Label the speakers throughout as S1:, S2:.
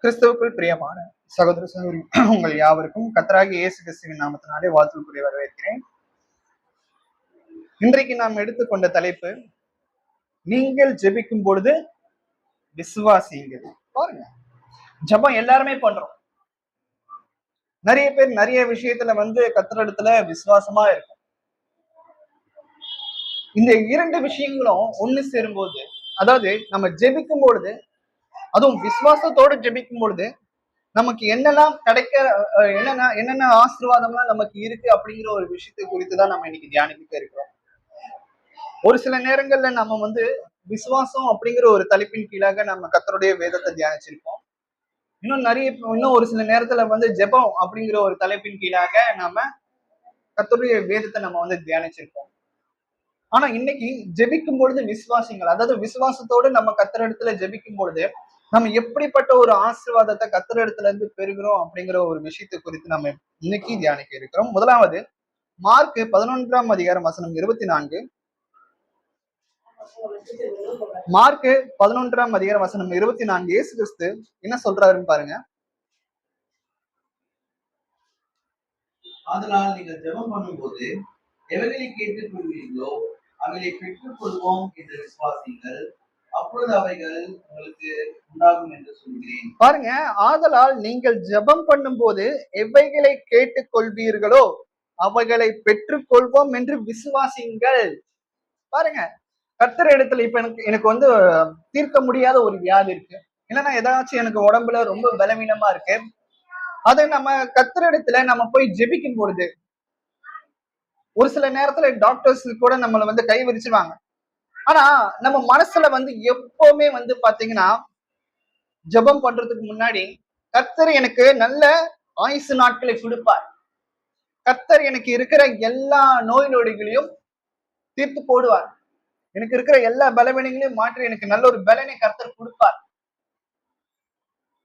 S1: கிறிஸ்துவுக்குள் பிரியமான சகோதர சகோதரி உங்கள் யாவருக்கும் கர்த்தராகிய இயேசு கிறிஸ்துவின் நாமத்தினாலே வாழ்த்துக்குரிய வரவேற்கிறேன். இன்றைக்கு நாம் எடுத்துக்கொண்ட தலைப்பு, நீங்கள் ஜெபிக்கும் பொழுது விசுவாசியுங்கள். பாருங்க, ஜெபம் எல்லாருமே பண்றோம். நிறைய பேர் நிறைய விஷயத்துல கர்த்தரிடத்துல விசுவாசமா இருக்கும். இந்த இரண்டு விஷயங்களும் ஒண்ணு சேரும்போது, அதாவது நம்ம ஜெபிக்கும் பொழுது, அதுவும் விசுவாசத்தோடு ஜெபிக்கும் பொழுது நமக்கு என்னெல்லாம் என்னென்ன ஆசீர்வாதம்லாம் நமக்கு இருக்கு அப்படிங்கிற ஒரு விஷயத்தை குறித்துதான் நம்ம இன்னைக்கு தியானிக்க இருக்கிறோம். ஒரு சில நேரங்கள்ல நம்ம விசுவாசம் அப்படிங்கிற ஒரு தலைப்பின் கீழாக நம்ம கர்த்தருடைய வேதத்தை தியானிச்சிருப்போம். இன்னும் ஒரு சில நேரத்துல ஜெபம் அப்படிங்கிற ஒரு தலைப்பின் கீழாக நாம கர்த்தருடைய வேதத்தை நம்ம தியானிச்சிருப்போம். ஆனா இன்னைக்கு ஜெபிக்கும் பொழுது விசுவாசிங்கள், அதாவது விசுவாசத்தோடு நம்ம கர்த்தரிடத்துல ஜெபிக்கும் பொழுது நம்ம எப்படிப்பட்ட ஒரு ஆசீர்வாதத்தை கர்த்தரிடத்துல இருந்து பெறுகிறோம் அப்படிங்கிற ஒரு விஷயத்தை குறித்து நம்ம இன்னைக்கு தியானிக்க இருக்கிறோம். முதலாவது, மார்க் 11ஆம் அதிகாரம் வசனம் 24. மார்க் 11ஆம் அதிகாரம் வசனம் 24. இயேசு கிறிஸ்து என்ன சொல்றாருன்னு பாருங்க.
S2: அதனால் நீங்கள் ஜெபம் பண்ணும்போது எவைகளை கேட்டுக் கொள்வீர்களோ அவைகளை பெற்றுக் கொள்வோம் என்று விசுவாசிங்கள், அப்பொழுது அவைகள் உங்களுக்கு உண்டாகும் என்று சொல்கிறேன்.
S1: பாருங்க, ஆதலால் நீங்கள் ஜெபம் பண்ணும்போது எவைகளை கேட்டுக் கொள்வீர்களோ அவைகளை பெற்றுக் கொள்வோம் என்று விசுவாசிங்கள். பாருங்க, கர்த்தர் இடத்துல இப்ப எனக்கு தீர்க்க முடியாத ஒரு வியாதி இருக்கு, இல்லைன்னா ஏதாச்சும் எனக்கு உடம்புல ரொம்ப பலவீனமா இருக்கு. அதை நம்ம கர்த்தர் இடத்துல நம்ம போய் ஜெபிக்கும் பொழுது, ஒரு சில நேரத்துல டாக்டர்ஸ் கூட நம்மளை கை விரிச்சுவாங்க. ஆனா நம்ம மனசுல எப்பவுமே பாத்தீங்கன்னா, ஜெபம் பண்றதுக்கு முன்னாடி கர்த்தர் எனக்கு நல்ல ஆயுசு நாட்களை கொடுப்பார், கர்த்தர் எனக்கு இருக்கிற எல்லா நோய் நொடிகளையும் தீர்த்து போடுவார், எனக்கு இருக்கிற எல்லா பலவீனங்களையும் மாற்றி எனக்கு நல்ல ஒரு பலனை கர்த்தர் கொடுப்பார்.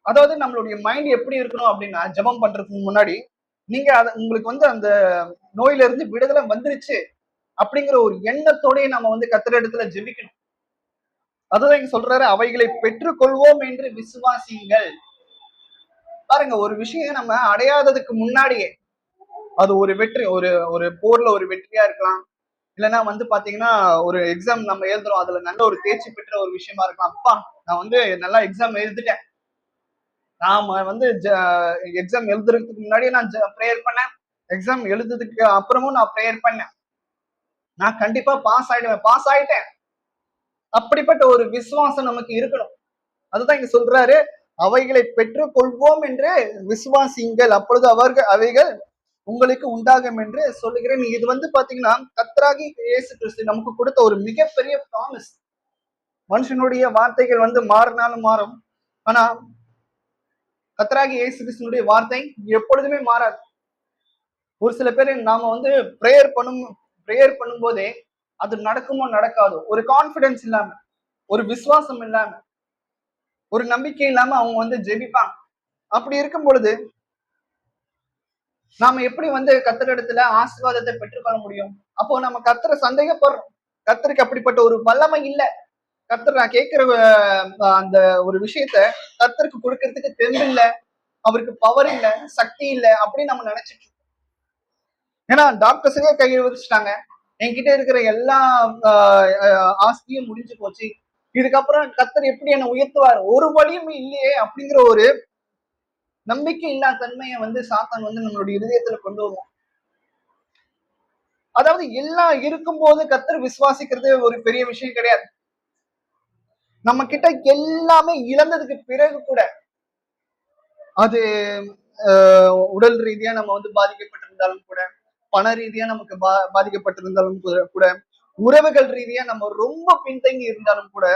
S1: அதாவது நம்மளுடைய மைண்ட் எப்படி இருக்கணும் அப்படின்னா, ஜெபம் பண்றதுக்கு முன்னாடி நீங்க உங்களுக்கு அந்த நோயில இருந்து விடுதலை வந்துருச்சு அப்படிங்கிற ஒரு எண்ணத்தோடய நம்ம கர்த்தர் இடத்துல ஜெபிக்கணும். அதுதான் இங்க சொல்றாரு, அவைகளை பெற்றுக்கொள்வோம் என்று விசுவாசிங்கள். பாருங்க, ஒரு விஷயம் நம்ம அடையாததுக்கு முன்னாடியே, அது ஒரு வெற்றி, ஒரு போர்ல ஒரு வெற்றியா இருக்கலாம், இல்லைன்னா பாத்தீங்கன்னா ஒரு எக்ஸாம் நம்ம எழுதுறோம், அதுல நல்ல ஒரு தேர்ச்சி பெற்ற ஒரு விஷயமா இருக்கலாம். அப்பா, நான் நல்லா எக்ஸாம் எழுதிட்டேன், நாம எக்ஸாம் எழுதுறதுக்கு முன்னாடியே நான் ப்ரேயர் பண்ணேன், எக்ஸாம் எழுதுறதுக்கு அப்புறமும் நான் ப்ரேயர் பண்ணேன், நான் கண்டிப்பா பாஸ் ஆயிடுவேன், பாஸ் ஆயிட்டேன். அப்படிப்பட்ட ஒரு விசுவாசம் நமக்கு இருக்கணும். அதுதான் இங்க சொல்றாரு, அவைகளை பெற்றுக் கொள்வோம் என்று விசுவாசிங்கள், அப்பொழுது அவைகள் உங்களுக்கு உண்டாகும் என்று சொல்லுகிறேன். இது பாத்தீங்கன்னா கர்த்தராகி இயேசு கிறிஸ்து நமக்கு கொடுத்த ஒரு மிகப்பெரிய ப்ராமிஸ். மனுஷனுடைய வார்த்தைகள் மாறினாலும் மாறும், ஆனா கர்த்தராகி இயேசு கிறிஸ்துனுடைய வார்த்தை எப்பொழுதுமே மாறாது. ஒரு சில பேர் நாம ப்ரேயர் பண்ணும் போதே அது நடக்குமோ நடக்காதோ, ஒரு கான்பிடன்ஸ் இல்லாம, ஒரு விசுவாசம் இல்லாம, ஒரு நம்பிக்கை இல்லாம அவங்க ஜெபிப்பாங்க. அப்படி இருக்கும் பொழுது நாம எப்படி கர்த்தரிடத்துல ஆசீர்வாதத்தை பெற்றுக்கொள்ள முடியும்? அப்போ நம்ம கர்த்தரை சந்தேகப்படுறோம். கர்த்தருக்கு அப்படிப்பட்ட ஒரு வல்லமை இல்ல, கர்த்தர் நான் கேட்கிற அந்த ஒரு விஷயத்த கர்த்தருக்கு கொடுக்கறதுக்கு தெம்பு இல்ல, அவருக்கு பவர் இல்ல, சக்தி இல்ல அப்படின்னு நம்ம நினைச்சிட்டு இருக்கோம். ஏன்னா டாக்டர்ஸுக்கே கையை வச்சுட்டாங்க, என்கிட்ட இருக்கிற எல்லா ஆஸ்தியும் முடிஞ்சு போச்சு, இதுக்கப்புறம் கர்த்தர் எப்படி என்னை உயர்த்துவார், ஒரு வழியும் இல்லையே அப்படிங்கிற ஒரு நம்பிக்கை இல்லா தன்மையை சாத்தான் நம்மளுடைய இதயத்துல கொண்டு வருவோம். அதாவது எல்லாம் இருக்கும் போது கர்த்தர் விசுவாசிக்கிறது ஒரு பெரிய விஷயம் கிடையாது. நம்ம கிட்ட எல்லாமே இழந்ததுக்கு பிறகு கூட, அது உடல் ரீதியா நம்ம பாதிக்கப்பட்டிருந்தாலும் கூட, பண ரீதியா நமக்கு பாதிக்கப்பட்டிருந்தாலும் கூட, உறவுகள் ரீதியா நம்ம ரொம்ப பின்தங்கி இருந்தாலும் கூட,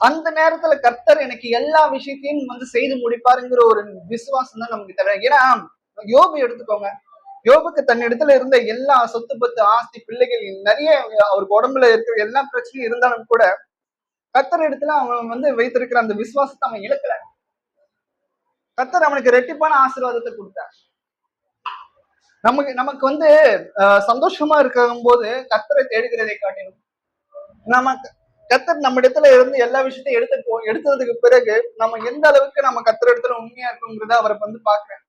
S1: அந்த நேரத்துல கர்த்தர் எனக்கு எல்லா விஷயத்தையும் செய்து முடிப்பாருங்கிற ஒரு விசுவாசம் தான் நமக்கு தேவை. ஏன்னா யோபு எடுத்துக்கோங்க, யோபுக்கு தன்னிடத்துல இருந்த எல்லா சொத்து பத்து ஆஸ்தி பிள்ளைகள் நிறைய, அவருக்கு உடம்புல இருக்கிற எல்லா பிரச்சனையும் இருந்தாலும் கூட கர்த்தர் இடத்துல அவன் வைத்திருக்கிற அந்த விசுவாசத்தை அவன் இழக்கல. கர்த்தர் அவனுக்கு ரெட்டிப்பான ஆசீர்வாதத்தை கொடுத்தார். நமக்கு சந்தோஷமா இருக்கும் போது கர்த்தரை தேடுகிறதை காட்டிலும், கர்த்தர் நம்ம இடத்துல இருந்து எல்லா விஷயத்தையும் எடுத்ததுக்கு பிறகு நம்ம எந்த அளவுக்கு நம்ம கர்த்தர் இடத்துல உண்மையா இருக்குங்கிறத அவரை வந்து பாக்குறேன்.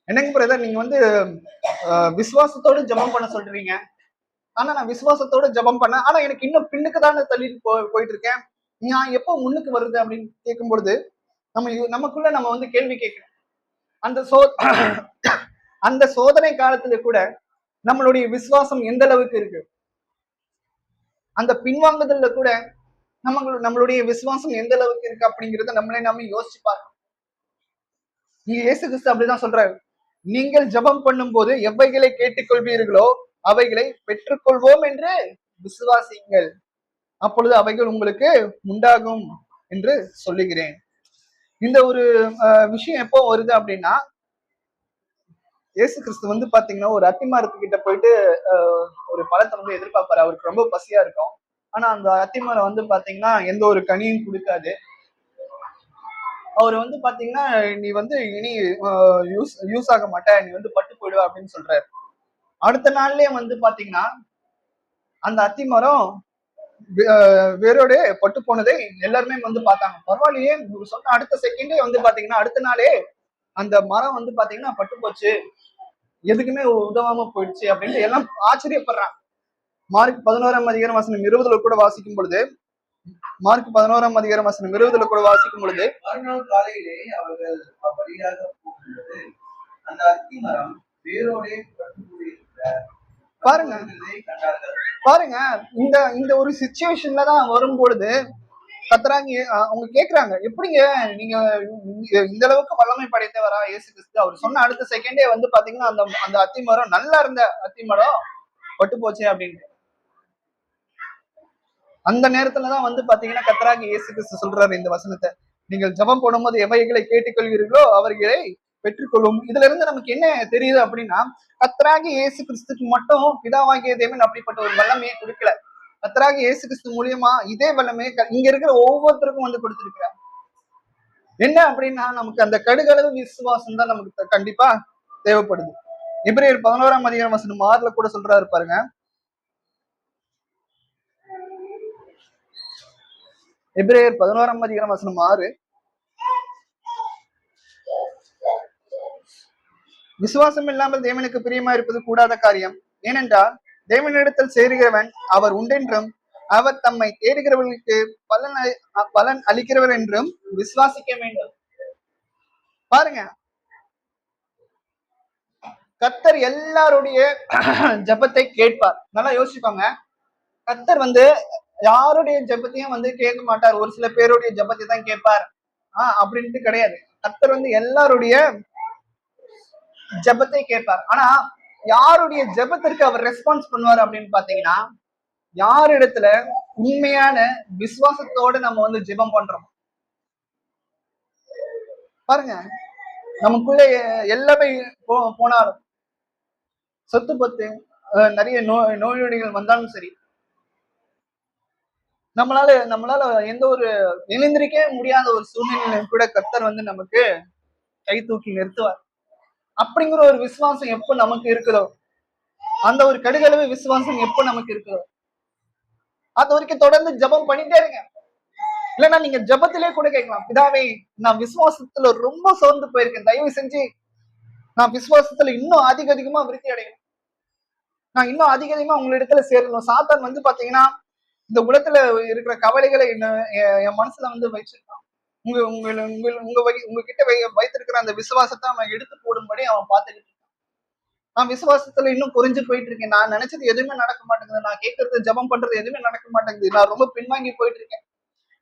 S1: என்னங்க பிரதர், நீங்க வந்து விசுவாசத்தோடு ஜெபம் பண்ண சொல்றீங்க. ஆனா நான் விசுவாசத்தோட ஜெபம் பண்ணேன். ஆனா எனக்கு இன்னும் பின்னுக்கு தானே தள்ளிட்டு போயிட்டு இருக்கேன். நான் எப்போ முன்னுக்கு வருது அப்படின்னு கேட்கும் பொழுது நமக்குள்ள நம்ம வந்து கேள்வி கேட்கணும். அந்த அந்த சோதனை காலத்துல கூட நம்மளுடைய விசுவாசம் எந்த அளவுக்கு இருக்கு, அந்த பின்வாங்குதல்ல கூட நம்மளுடைய விசுவாசம் எந்த அளவுக்கு இருக்கு அப்படிங்கறத நம்மளே நாம யோசிச்சு பார்க்கணும். இங்க இயேசு கிறிஸ்து அப்படிதான் சொல்றாரு, நீங்கள் ஜெபம் பண்ணும் போது எவைகளை கேட்டுக்கொள்வீர்களோ அவைகளை பெற்றுக்கொள்வோம் என்று விசுவாசிங்கள், அப்பொழுது அவைகள் உங்களுக்கு உண்டாகும் என்று சொல்லுகிறேன். இந்த ஒரு விஷயம் எப்போ வருது அப்படின்னா, இயேசு கிறிஸ்து வந்து பாத்தீங்கன்னா ஒரு அத்திமரத்துக்கிட்ட போயிட்டு ஒரு பழத்தை வந்து எதிர்பார்ப்பாரு. அவருக்கு ரொம்ப பசியா இருக்கும். ஆனா அந்த அத்திமரம் வந்து பாத்தீங்கன்னா எந்த ஒரு கனியும் கொடுக்காது. அவர் வந்து பாத்தீங்கன்னா நீ வந்து இனி யூஸ் ஆக மாட்ட, நீ வந்து பட்டு போயிடுவ அப்படின்னு சொல்றாரு. அடுத்த நாள்லயே வந்து பாத்தீங்கன்னா அந்த அத்திமரம் வேரோட பட்டு போனதை எல்லாருமே வந்து பார்த்தாங்க. பரவாயில்லையே, சொன்ன அடுத்த செகண்டே வந்து பாத்தீங்கன்னா அடுத்த நாளே அந்த மரம் வந்து பாத்தீங்கன்னா பட்டு போச்சு, எதுக்குமே உதவாம போயிடுச்சு அப்படின்னு எல்லாம் ஆச்சரியப்படுறாங்க. மார்க் 11 கூட வாசிக்கும் பொழுது மார்க் 11 கூட வாசிக்கும் பொழுது
S2: மறுநாள் காலையிலே அவர்கள் வழியாக போகும்போது அந்த அத்திமரம் வேரோடே பட்டு போயிருக்கிற
S1: பாருங்க பாருங்க, இந்த இந்த ஒரு சிச்சுவேஷன்ல தான் வரும்பொழுது கத்துறாங்க. அவங்க கேக்குறாங்க, எப்படிங்க நீங்க இந்த அளவுக்கு வல்லமை படைத்தவரா இயேசு கிறிஸ்து? அவர் சொன்ன அடுத்த செகண்டே வந்து பாத்தீங்கன்னா அந்த அந்த அத்திமரம், நல்லா இருந்த அத்திமரம் பட்டு போச்சு அப்படின்னு. அந்த நேரத்துலதான் வந்து பாத்தீங்கன்னா கத்தராகி இயேசு கிறிஸ்து சொல்றாரு இந்த வசனத்தை, நீங்கள் ஜெபம் போடும்போது எவைகளை கேட்டுக்கொள்வீர்களோ அவர்களை பெற்றுக்கொள்ளும். இதுல இருந்து நமக்கு என்ன தெரியுது அப்படின்னா, கத்தராகி இயேசு கிறிஸ்துக்கு மட்டும் பிதாவாகிய தேவன் அப்படிப்பட்ட ஒரு வல்லமையை கொடுக்கல. கத்தராகி இயேசு கிறிஸ்து மூலியமா இதே வல்லமையை இங்க இருக்கிற ஒவ்வொருத்தருக்கும் வந்து கொடுத்திருக்கிறார். என்ன அப்படின்னா, நமக்கு அந்த கடுகளவு விசுவாசம் தான் நமக்கு கண்டிப்பா தேவைப்படுது. எபிரேயர் 11 கூட சொல்றாரு பாருங்க. எபிரேயர் 11 விசுவாசம் இல்லாமல் தேவனுக்கு பிரியமா இருப்பது கூடாத காரியம். ஏனென்றால் தேவனிடத்தில் சேருகிறவன் அவர் உண்டென்றும் அவர் தம்மை தேடுகிறவர்களுக்கு பலன் அளிக்கிறவர் என்றும் விசுவாசிக்க வேண்டும். பாருங்க, கர்த்தர் எல்லாருடைய ஜெபத்தை கேட்பார். நல்லா யோசிப்பாங்க. கர்த்தர் வந்து யாருடைய ஜெபத்தையும் வந்து கேட்க மாட்டார், ஒரு சில பேருடைய ஜெபத்தை தான் கேட்பார் அப்படின்ட்டு கிடையாது. கர்த்தர் வந்து எல்லாருடைய ஜெபத்தை கேட்பார். ஆனா யாருடைய ஜெபத்திற்கு அவர் ரெஸ்பான்ஸ் பண்ணுவார் அப்படின்னு பாத்தீங்கன்னா, யார் இடத்துல உண்மையான விசுவாசத்தோட நம்ம வந்து ஜெபம் பண்றோம். பாருங்க, நமக்குள்ள எல்லாமே போனாலும், சொத்து பத்து நிறைய நோய்நொடிகள் வந்தாலும் சரி, நம்மளால எந்த ஒரு எழுந்திருக்கவே முடியாத ஒரு சூழ்நிலையிலும் கூட கர்த்தர் வந்து நமக்கு கை தூக்கி நிறுத்துவார். அப்படிங்கிற ஒரு விசுவாசம் எப்ப நமக்கு இருக்குதோ, அந்த ஒரு கடுகளவு விசுவாசம் எப்ப நமக்கு இருக்குதோ, அது வரைக்கும் தொடர்ந்து ஜெபம் பண்ணிட்டே இருங்க. இல்லைன்னா நீங்க ஜெபத்திலே கூட கேட்கலாம், பிதாவே நான் விசுவாசத்துல ரொம்ப சோர்ந்து போயிருக்கேன், தயவு செஞ்சு நான் விசுவாசத்துல இன்னும் அதிகமா விருத்தி அடையணும், நான் இன்னும் அதிகமா உங்களிடத்துல சேரணும். சாத்தான் வந்து பாத்தீங்கன்னா இந்த உலகத்துல இருக்கிற கவலைகளை என் மனசுல வந்து வச்சிருக்கான். உங்ககிட்ட வைத்திருக்கிற அந்த விசுவாசத்தை அவன் எடுத்து போடும்படி அவன் பார்த்துக்கிட்டு இருக்கான். நான் விசுவாசத்துல இன்னும் குறைஞ்சு போயிட்டு இருக்கேன், நான் நினைச்சது எதுவுமே நடக்க மாட்டேங்குது, நான் கேட்கறது ஜெபம் பண்றது எதுவுமே நடக்க மாட்டேங்குது, நான் ரொம்ப பின்வாங்கி போயிட்டு இருக்கேன்,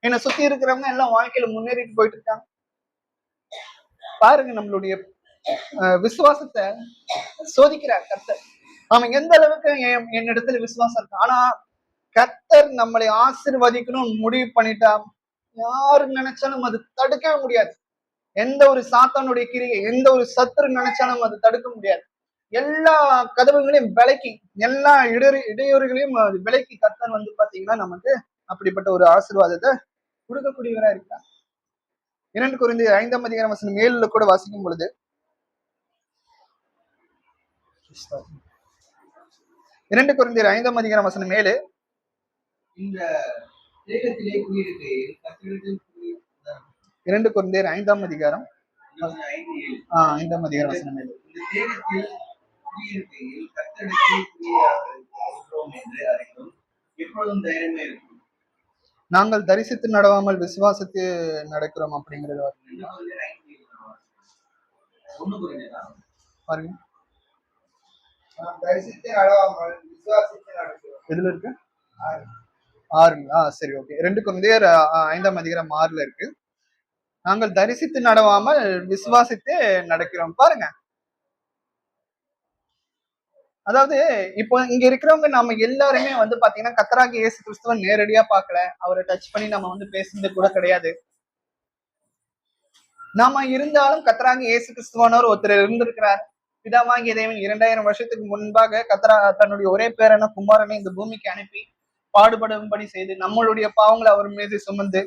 S1: என்னை சுத்தி இருக்கிறவங்க எல்லாம் வாழ்க்கையில முன்னேறிட்டு போயிட்டு இருக்காங்க. பாருங்க, நம்மளுடைய விசுவாசத்தை சோதிக்கிறார் கர்த்தர். அவன் எந்த அளவுக்கு என்னிடத்துல விசுவாசம் இருக்கு. ஆனா கர்த்தர் நம்மளை ஆசீர்வதிக்கணும் முடிவு பண்ணிட்டா யாரு நினைச்சாலும் அது தடுக்கவே முடியாது. எந்த ஒரு சாத்தானுடைய கிரியை, எந்த ஒரு சத்துரு நினைச்சாலும் அது தடுக்க முடியாது. எல்லா கதவுகளையும் விலக்கி, எல்லா இடையூறுகளையும் விலக்கி கர்த்தர் வந்து பாத்தீங்கன்னா நமக்கு அப்படிப்பட்ட ஒரு ஆசீர்வாதத்தை கொடுக்கக்கூடியவரா இருக்கார். 2 கொரிந்தியர் 5:7 கூட வாசிக்கும் பொழுது 2 கொரிந்தியர் 5:7
S2: இந்த தேகத்திலே குடியிருக்கையில் கர்த்தரிடத்தில் குடியிருந்தார்.
S1: 2 கொரிந்தியர் 5ஆம் அதிகாரம்
S2: 5:7.
S1: 5ஆம் அதிகாரம் வசனம் 7.
S2: இந்த தேகத்தில் குடியிருக்கையில் கர்த்தரிடத்தில் குடியிருக்கிறோம் என்று அறிந்தும் எப்பொழுதும் தைரியமே இருக்கும்.
S1: நாங்கள் தரிசித்து நடவாமல் விசுவாசித்து நடக்கிறோம் அப்படிங்கிறது
S2: 2 கொரிந்தியர் 5:7. 1 கொரிந்தியர்
S1: பாருங்க.
S3: நாம் தரிசித்து நடவாமல் விசுவாசித்து நடக்கிறோம்.
S1: எதுல இருக்கு? 6. சரி, ஓகே. 2 கொரிந்தியர் 5ஆம் அதிகாரம் 6ல இருக்கு. நாங்கள் தரிசித்து நடவாமல் விசுவாசித்து நடக்கிறோம். பாருங்க, அதாவது இப்போ இங்க இருக்கிறவங்க நம்ம எல்லாருமே வந்து பாத்தீங்கன்னா கர்த்தராகிய இயேசு கிறிஸ்துவ நேரடியா பார்க்கல, அவரை டச் பண்ணி நம்ம வந்து பேசுனது கூட கிடையாது. நாம இருந்தாலும் கர்த்தராகிய இயேசு கிறிஸ்துவானவர் ஒருத்தர் இருந்திருக்கிறார். பிதாவாகிய தேவன் 2000 வருஷத்துக்கு முன்பாக தன்னுடைய ஒரே பேரான குமாரனை இந்த பூமிக்கு அனுப்பி பாடுபடும்படி செய்து நம்மளுடைய பாவங்களை அவர் மீது சுமந்து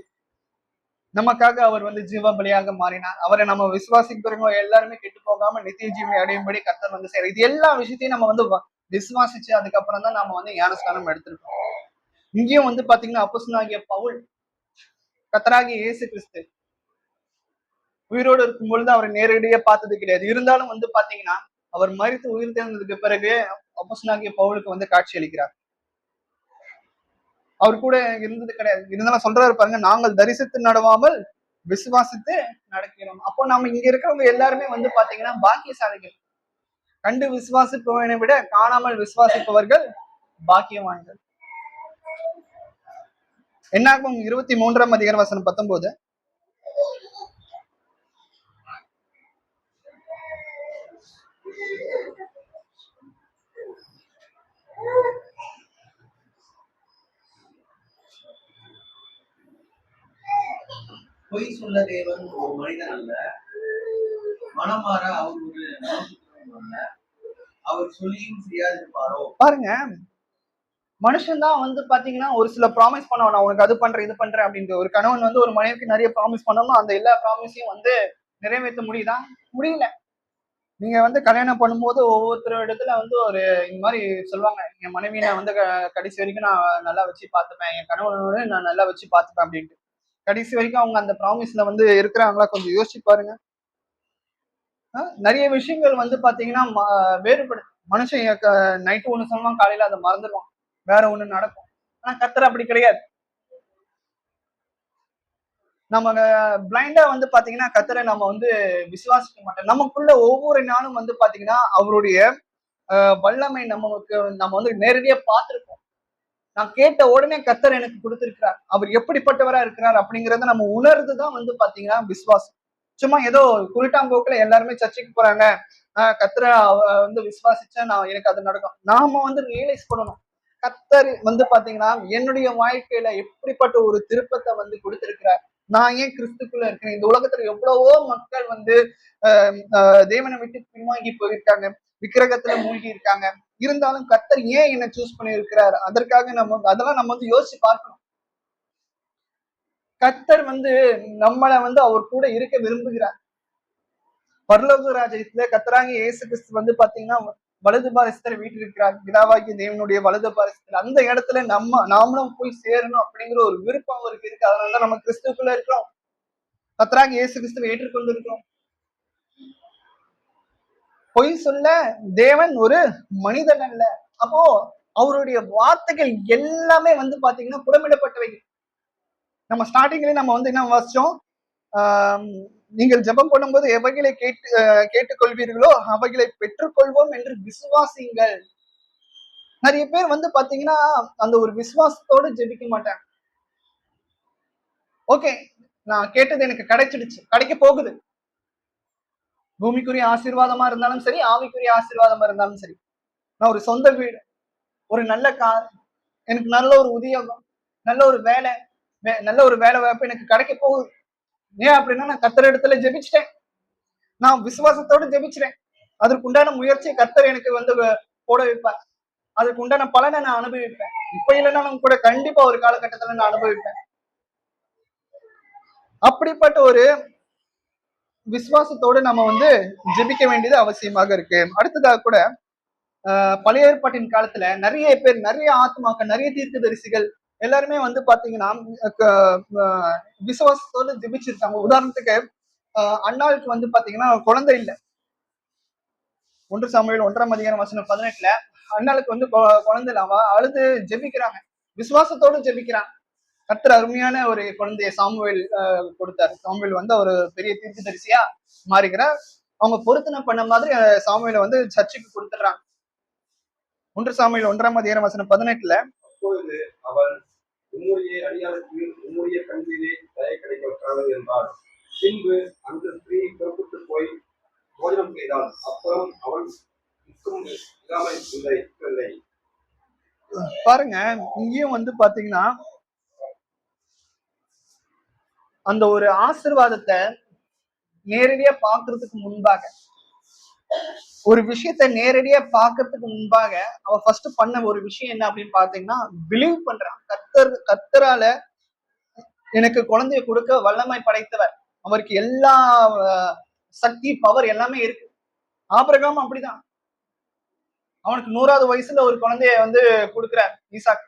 S1: நமக்காக அவர் வந்து ஜீவ பலியாக மாறினார். அவரை நம்ம விசுவாசிக்கிறவங்க எல்லாருமே கெட்டு போகாம நித்திய ஜீவனை அடையும்படி கர்த்தர் வந்து செய்யறார். இது எல்லா விஷயத்தையும் நம்ம வந்து விசுவாசிச்சு அதுக்கப்புறம் தான் நம்ம வந்து ஞானஸ்நானம் எடுத்திருக்கோம். இங்கேயும் வந்து பாத்தீங்கன்னா அப்போஸ்தலனாகிய பவுல் கர்த்தராகிய இயேசு கிறிஸ்து உயிரோடு இருக்கும் பொழுது அவரை நேரடியா பார்த்தது கிடையாது. இருந்தாலும் வந்து பாத்தீங்கன்னா அவர் மரித்து உயிர் தேர்ந்ததுக்கு பிறகு அப்போஸ்தலனாகிய பவுலுக்கு வந்து காட்சி அளிக்கிறார். அவர் கூட இருந்தது கிடையாது. இருந்தாலும் சொல்றாரு பாருங்க, நாங்கள் தரிசித்து நடவாமல் விசுவாசித்து நடக்கிறோம். அப்போ நம்ம இங்க இருக்கிறவங்க எல்லாருமே வந்து பாத்தீங்கன்னா பாக்கியசாலிகள். கண்டு விசுவாசிப்பவனை விட காணாமல் விசுவாசிப்பவர்கள் பாக்கியவான்கள். என்னாகும் 23ஆம் அதிகாரம் வசனம் 19.
S2: பொய் சொல்ல தேவன் ஒரு மனிதன் அல்ல, மனம் மாற அவர் ஒரு மனுஷனும் அல்ல, அவர் சொல்லியும் செய்யாதிருப்பாரோ.
S1: பாருங்க, மனுஷன் தான் வந்து பாத்தீங்கன்னா ஒரு சில ப்ராமிஸ் பண்ணுவான், நான் உனக்கு அது பண்றேன் இது பண்றேன் அப்படின்ட்டு. ஒரு கணவன் வந்து ஒரு மனைவிக்கு நிறைய ப்ராமிஸ் பண்ணணும், அந்த எல்லா ப்ராமிஸையும் வந்து நிறைவேற்ற முடியுதா? முடியல. நீங்க வந்து கல்யாணம் பண்ணும்போது ஒவ்வொருத்தர் இடத்துல வந்து ஒரு இந்த மாதிரி சொல்லுவாங்க, என் மனைவி நான் வந்து கடைசி வரைக்கும் நான் நல்லா வச்சு பார்த்துப்பேன், என் கணவனோட நான் நல்லா வச்சு பார்த்துப்பேன் அப்படின்ட்டு. கடைசி வரைக்கும் அவங்க அந்த ப்ராமிஸ்ல வந்து இருக்கிறாங்களா? கொஞ்சம் யோசிச்சு பாருங்க. நிறைய விஷயங்கள் வந்து பாத்தீங்கன்னா வேறுபடுது. மனுஷன் நைட்டு ஒண்ணு சொல்லுவான், காலையில அதை மறந்துடுவான், வேற ஒண்ணு நடக்கும். ஆனா கர்த்தர் அப்படி கிடையாது. நம்ம பிளைண்டா வந்து பாத்தீங்கன்னா கர்த்தரை நம்ம வந்து விசுவாசிக்க மாட்டோம். நமக்குள்ள ஒவ்வொரு நாளும் வந்து பாத்தீங்கன்னா அவருடைய வல்லமை நம்ம வந்து நேரடியா பார்த்திருப்போம். நான் கேட்ட உடனே கர்த்தர் எனக்கு கொடுத்திருக்கிறார், அவர் எப்படிப்பட்டவரா இருக்கிறார் அப்படிங்கறத நம்ம உணர்ந்துதான் வந்து பாத்தீங்கன்னா விசுவாசம். சும்மா ஏதோ குருட்டாம்போக்குல எல்லாருமே சர்ச்சைக்கு போறாங்க, கர்த்தரை வந்து விசுவாசிச்சா எனக்கு அது நடக்கும். நாம வந்து ரியலைஸ் பண்ணணும், கர்த்தர் வந்து பாத்தீங்கன்னா என்னுடைய வாழ்க்கையில எப்படிப்பட்ட ஒரு திருப்பத்தை வந்து கொடுத்திருக்கிறார். நான் ஏன் கிறிஸ்துக்குள்ள இருக்கேன்? இந்த உலகத்துல எவ்வளவோ மக்கள் வந்து தேவனை விட்டு பின்வாங்கி போயிருக்காங்க, விக்கிரகத்துல மூழ்கி இருக்காங்க. இருந்தாலும் கர்த்தர் ஏன் என்ன சூஸ் பண்ணி இருக்கிறார்? அதற்காக அதெல்லாம் நம்ம வந்து யோசிச்சு பார்க்கணும். கர்த்தர் வந்து நம்மளை வந்து அவர் கூட இருக்க விரும்புகிறார். பரலோக ராஜ்யத்துல கர்த்தராகிய இயேசு கிறிஸ்து வந்து பாத்தீங்கன்னா வலது பாரசத்துல வீட்டிருக்கிறார், பிதாவாகிய தேவனுடைய வலது பாரசத்துல. அந்த இடத்துல நாமளும் போய் சேரணும் அப்படிங்கிற ஒரு விருப்பம் அவருக்கு இருக்கு. அதனாலதான் நம்ம கிறிஸ்துக்குள்ள இருக்கிறோம், கர்த்தராகிய இயேசு கிறிஸ்துவை ஏற்றுக்கொண்டு இருக்கிறோம். பொய் சொல்ல தேவன் ஒரு மனிதன் அல்ல. அப்போ அவருடைய வார்த்தைகள் எல்லாமே வந்து பாத்தீங்கன்னா புறமிடப்பட்டவை. நம்ம ஸ்டார்டிங்லயே நம்ம வந்து என்ன வாசிச்சோம்? நீங்கள் ஜெபம் பண்ணும்போது எவைகளை கேட்டுக்கொள்வீர்களோ அவைகளை பெற்றுக்கொள்வோம் என்று விசுவாசிங்கள். நிறைய பேர் வந்து பாத்தீங்கன்னா அந்த ஒரு விசுவாசத்தோடு ஜெபிக்க மாட்டாங்க. ஓகே, நான் கேட்டது எனக்கு கிடைச்சிடுச்சு, கிடைக்க போகுது. பூமிக்குரிய ஆசீர்வாதமா இருந்தாலும் சரி, ஆவிக்குரிய ஆசீர்வாதமா இருந்தாலும் சரி. நான் ஒரு சொந்த வீடு, ஒரு நல்ல கார், எனக்கு நல்ல ஒரு உத்தியோகம், நல்ல ஒரு வேலை வாய்ப்பு எனக்கு கிடைக்க போகுது. ஏன் அப்படின்னா நான் கர்த்தர் இடத்துல ஜெபிச்சிட்டேன், நான் விசுவாசத்தோடு ஜெபிச்சிட்டேன். அதற்கு உண்டான முயற்சியை கர்த்தர் எனக்கு வந்து போட வைப்பார், அதுக்கு உண்டான பலனை நான் அனுபவிப்பேன். இப்ப இல்லைன்னாலும் கூட கண்டிப்பா ஒரு காலகட்டத்துல நான் அனுபவிப்பேன். அப்படிப்பட்ட ஒரு விசுவாசத்தோடு நம்ம வந்து ஜெபிக்க வேண்டியது அவசியமாக இருக்கு. அடுத்ததாக கூட பழைய ஏற்பாட்டின் காலத்துல நிறைய பேர், நிறைய ஆத்மாக்கள், நிறைய தீர்க்கதரிசிகள் எல்லாருமே வந்து பாத்தீங்கன்னா விசுவாசத்தோட ஜெபிச்சிருக்காங்க. உதாரணத்துக்கு அண்ணாளுக்கு வந்து பாத்தீங்கன்னா குழந்தை இல்லை. 1 சாமுவேல் 1:18 அண்ணாளுக்கு வந்து குழந்தை இல்லை. அவ அழுது ஜெபிக்கிறாங்க, விசுவாசத்தோடு ஜெபிக்கிறாங்க. கர்த்தர் அருமையான ஒரு குழந்தைய சாமுவேல் கொடுத்தாரு. சாமுவேல் வந்து ஒரு பெரிய தீர்க்கதரிசியா மாறுகிறார். அவங்க பொருத்தனை பண்ண மாதிரி சாமுவேலை வந்து சர்ச்சுக்கு கொடுத்துடுறாங்க. 1 சாமுவேல் 1:18
S4: அப்பொழுது அவள் உம்முடைய அடியாளுக்கு உம்முடைய கண்களிலே தயை கிடைக்கப்பட்டது என்றார். பின்பு அந்த ஸ்திரீ புறப்பட்டு போய் போஜனம் செய்தாள். அப்புறம் அவள் இல்லை.
S1: பாருங்க, இங்கேயும் வந்து பாத்தீங்கன்னா அந்த ஒரு ஆசீர்வாதத்தை நேரடியா பாக்குறதுக்கு முன்பாக, ஒரு விஷயத்த நேரடியா பாக்குறதுக்கு முன்பாக அவ ஃபர்ஸ்ட் பண்ண ஒரு விஷயம் என்ன அப்படின்னு பாத்தீங்கன்னா, பிலீவ் பண்றான். கர்த்தரால எனக்கு குழந்தைய கொடுக்க வல்லமை படைத்தவர், அவருக்கு எல்லா சக்தி பவர் எல்லாமே இருக்கு. ஆபிரகாம் அப்படிதான். அவனுக்கு 100வது வயசுல ஒரு குழந்தைய வந்து கொடுக்கிறார், ஈசாக்.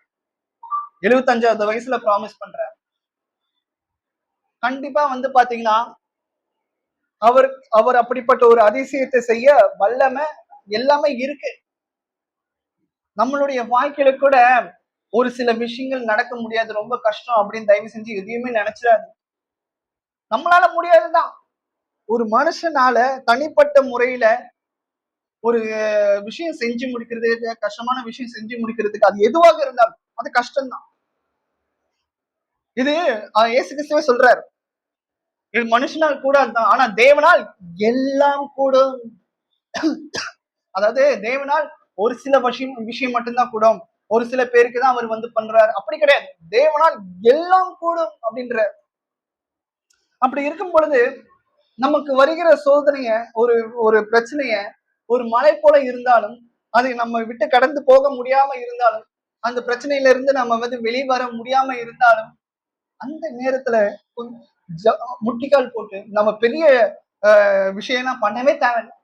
S1: 75வது வயசுல ப்ராமிஸ் பண்றார். கண்டிப்பா வந்து பாத்தீங்கன்னா அவர் அப்படிப்பட்ட ஒரு அதிசயத்தை செய்ய வல்லமை எல்லாமே இருக்கு. நம்மளுடைய வாழ்க்கையில கூட ஒரு சில விஷயங்கள் நடக்க முடியாது, ரொம்ப கஷ்டம் அப்படின்னு தயவு செஞ்சு எதையுமே நினைச்சிடாது. நம்மளால முடியாதுதான். ஒரு மனுஷனால தனிப்பட்ட முறையில ஒரு விஷயம் செஞ்சு முடிக்கிறது, கஷ்டமான விஷயம் செஞ்சு முடிக்கிறதுக்கு அது எதுவாக இருந்தாலும் அது கஷ்டம்தான். இது இயேசு கிறிஸ்துவே சொல்றாரு, இது மனுஷனால் கூட தான், ஆனா தேவனால் எல்லாம் கூட. அதாவது தேவனால் ஒரு சில விஷயம் மட்டும்தான் கூடும், ஒரு சில பேருக்கு தான் அவர் வந்து பண்றாரு, அப்படி கிடையாது. தேவனால் எல்லாம் கூடும் அப்படின்ற. அப்படி இருக்கும் பொழுது நமக்கு வருகிற சோதனைய, ஒரு ஒரு பிரச்சனைய ஒரு மலை போல இருந்தாலும், அதை நம்ம விட்டு கடந்து போக முடியாம இருந்தாலும், அந்த பிரச்சனையில இருந்து நம்ம வந்து வெளிவர முடியாம இருந்தாலும், அந்த நேரத்துல முட்டிக்கால் போட்டு நம்ம பெரிய விஷயம்லாம் பண்ணவே தேவையில்லை.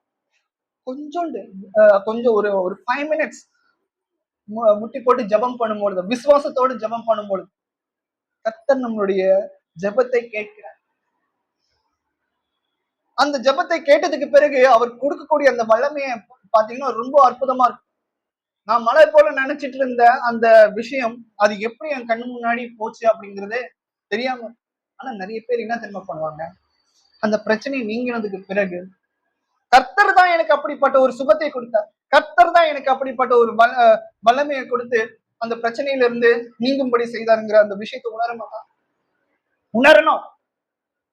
S1: கொஞ்சம் ஒரு 5 மினிட்ஸ் முட்டி போட்டு ஜபம் பண்ணும்பொழுது, விசுவாசத்தோடு ஜபம் பண்ணும்பொழுது கர்த்தர் நம்மளுடைய ஜபத்தை கேட்கிறார். அந்த ஜபத்தை கேட்டதுக்கு பிறகு அவர் கொடுக்கக்கூடிய அந்த வல்லமையை பாத்தீங்கன்னா ரொம்ப அற்புதமா இருக்கும். நான் மலை போல நினைச்சிட்டு இருந்த அந்த விஷயம் அது எப்படி என் கண்ணு முன்னாடி போச்சு அப்படிங்கிறது தெரியாம. ஆனா நிறைய பேர் என்ன தெரியுமா பண்ணுவாங்க, அந்த பிரச்சனையை நீங்கினதுக்கு பிறகு கர்த்தர் தான் எனக்கு அப்படிப்பட்ட ஒரு சுகத்தை கொடுத்தார், கர்த்தர் தான் எனக்கு அப்படிப்பட்ட ஒரு வல்லமையை கொடுத்து அந்த பிரச்சனையில இருந்து நீங்கும்படி செய்தாருங்கிற அந்த விஷயத்தை உணர மாட்டான். உணரணும்,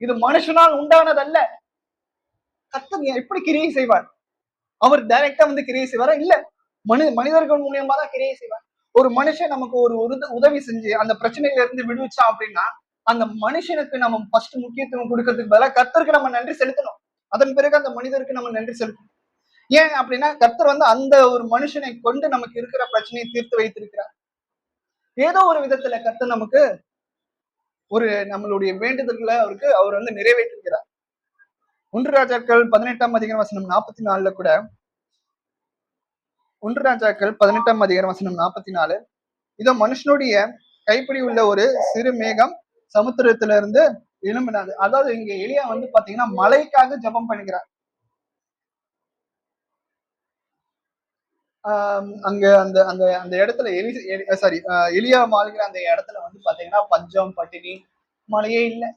S1: இது மனுஷனால் உண்டானதல்ல. கர்த்தர் எப்படி கிரியை செய்வார்? அவர் டைரக்டா வந்து கிரியை செய்வாரா? இல்ல, மனிதர்கள் மூலியமா தான் கிரியை செய்வார். ஒரு மனுஷன் நமக்கு ஒரு உதவி செஞ்சு அந்த பிரச்சனையில இருந்து விடுவிச்சான் அப்படின்னா, அந்த மனுஷனுக்கு நம்ம ஃபர்ஸ்ட் முக்கியத்துவம் கொடுக்கறதுக்கு பதிலாக கர்த்தருக்கு நம்ம நன்றி செலுத்தணும். அதன் பிறகு அந்த மனிதருக்கு நம்ம நன்றி செலுத்தணும். ஏன் அப்படின்னா, கர்த்தர் வந்து அந்த ஒரு மனுஷனை கொண்டு நமக்கு இருக்கிற பிரச்சனையை தீர்த்து வைத்திருக்கிறார். ஏதோ ஒரு விதத்துல கர்த்தர் நமக்கு ஒரு நம்மளுடைய வேண்டுதல்களை அவர் வந்து நிறைவேற்றிருக்கிறார். 1 ராஜாக்கள் 18:44 கூட, 1 ராஜாக்கள் 18:44, இதோ மனுஷனுடைய கைப்பிடி உள்ள ஒரு சிறு மேகம் சமுத்திரத்துல இருந்து எழும்பினாது. அதாவது இங்க எலியா வந்து பாத்தீங்கன்னா மழைக்காக ஜபம் பண்ணுகிறார். அங்க அந்த அந்த அந்த இடத்துல எலியா வாழ்கிற அந்த இடத்துல வந்து பாத்தீங்கன்னா பஞ்சம், பட்டினி, மழையே இல்லை.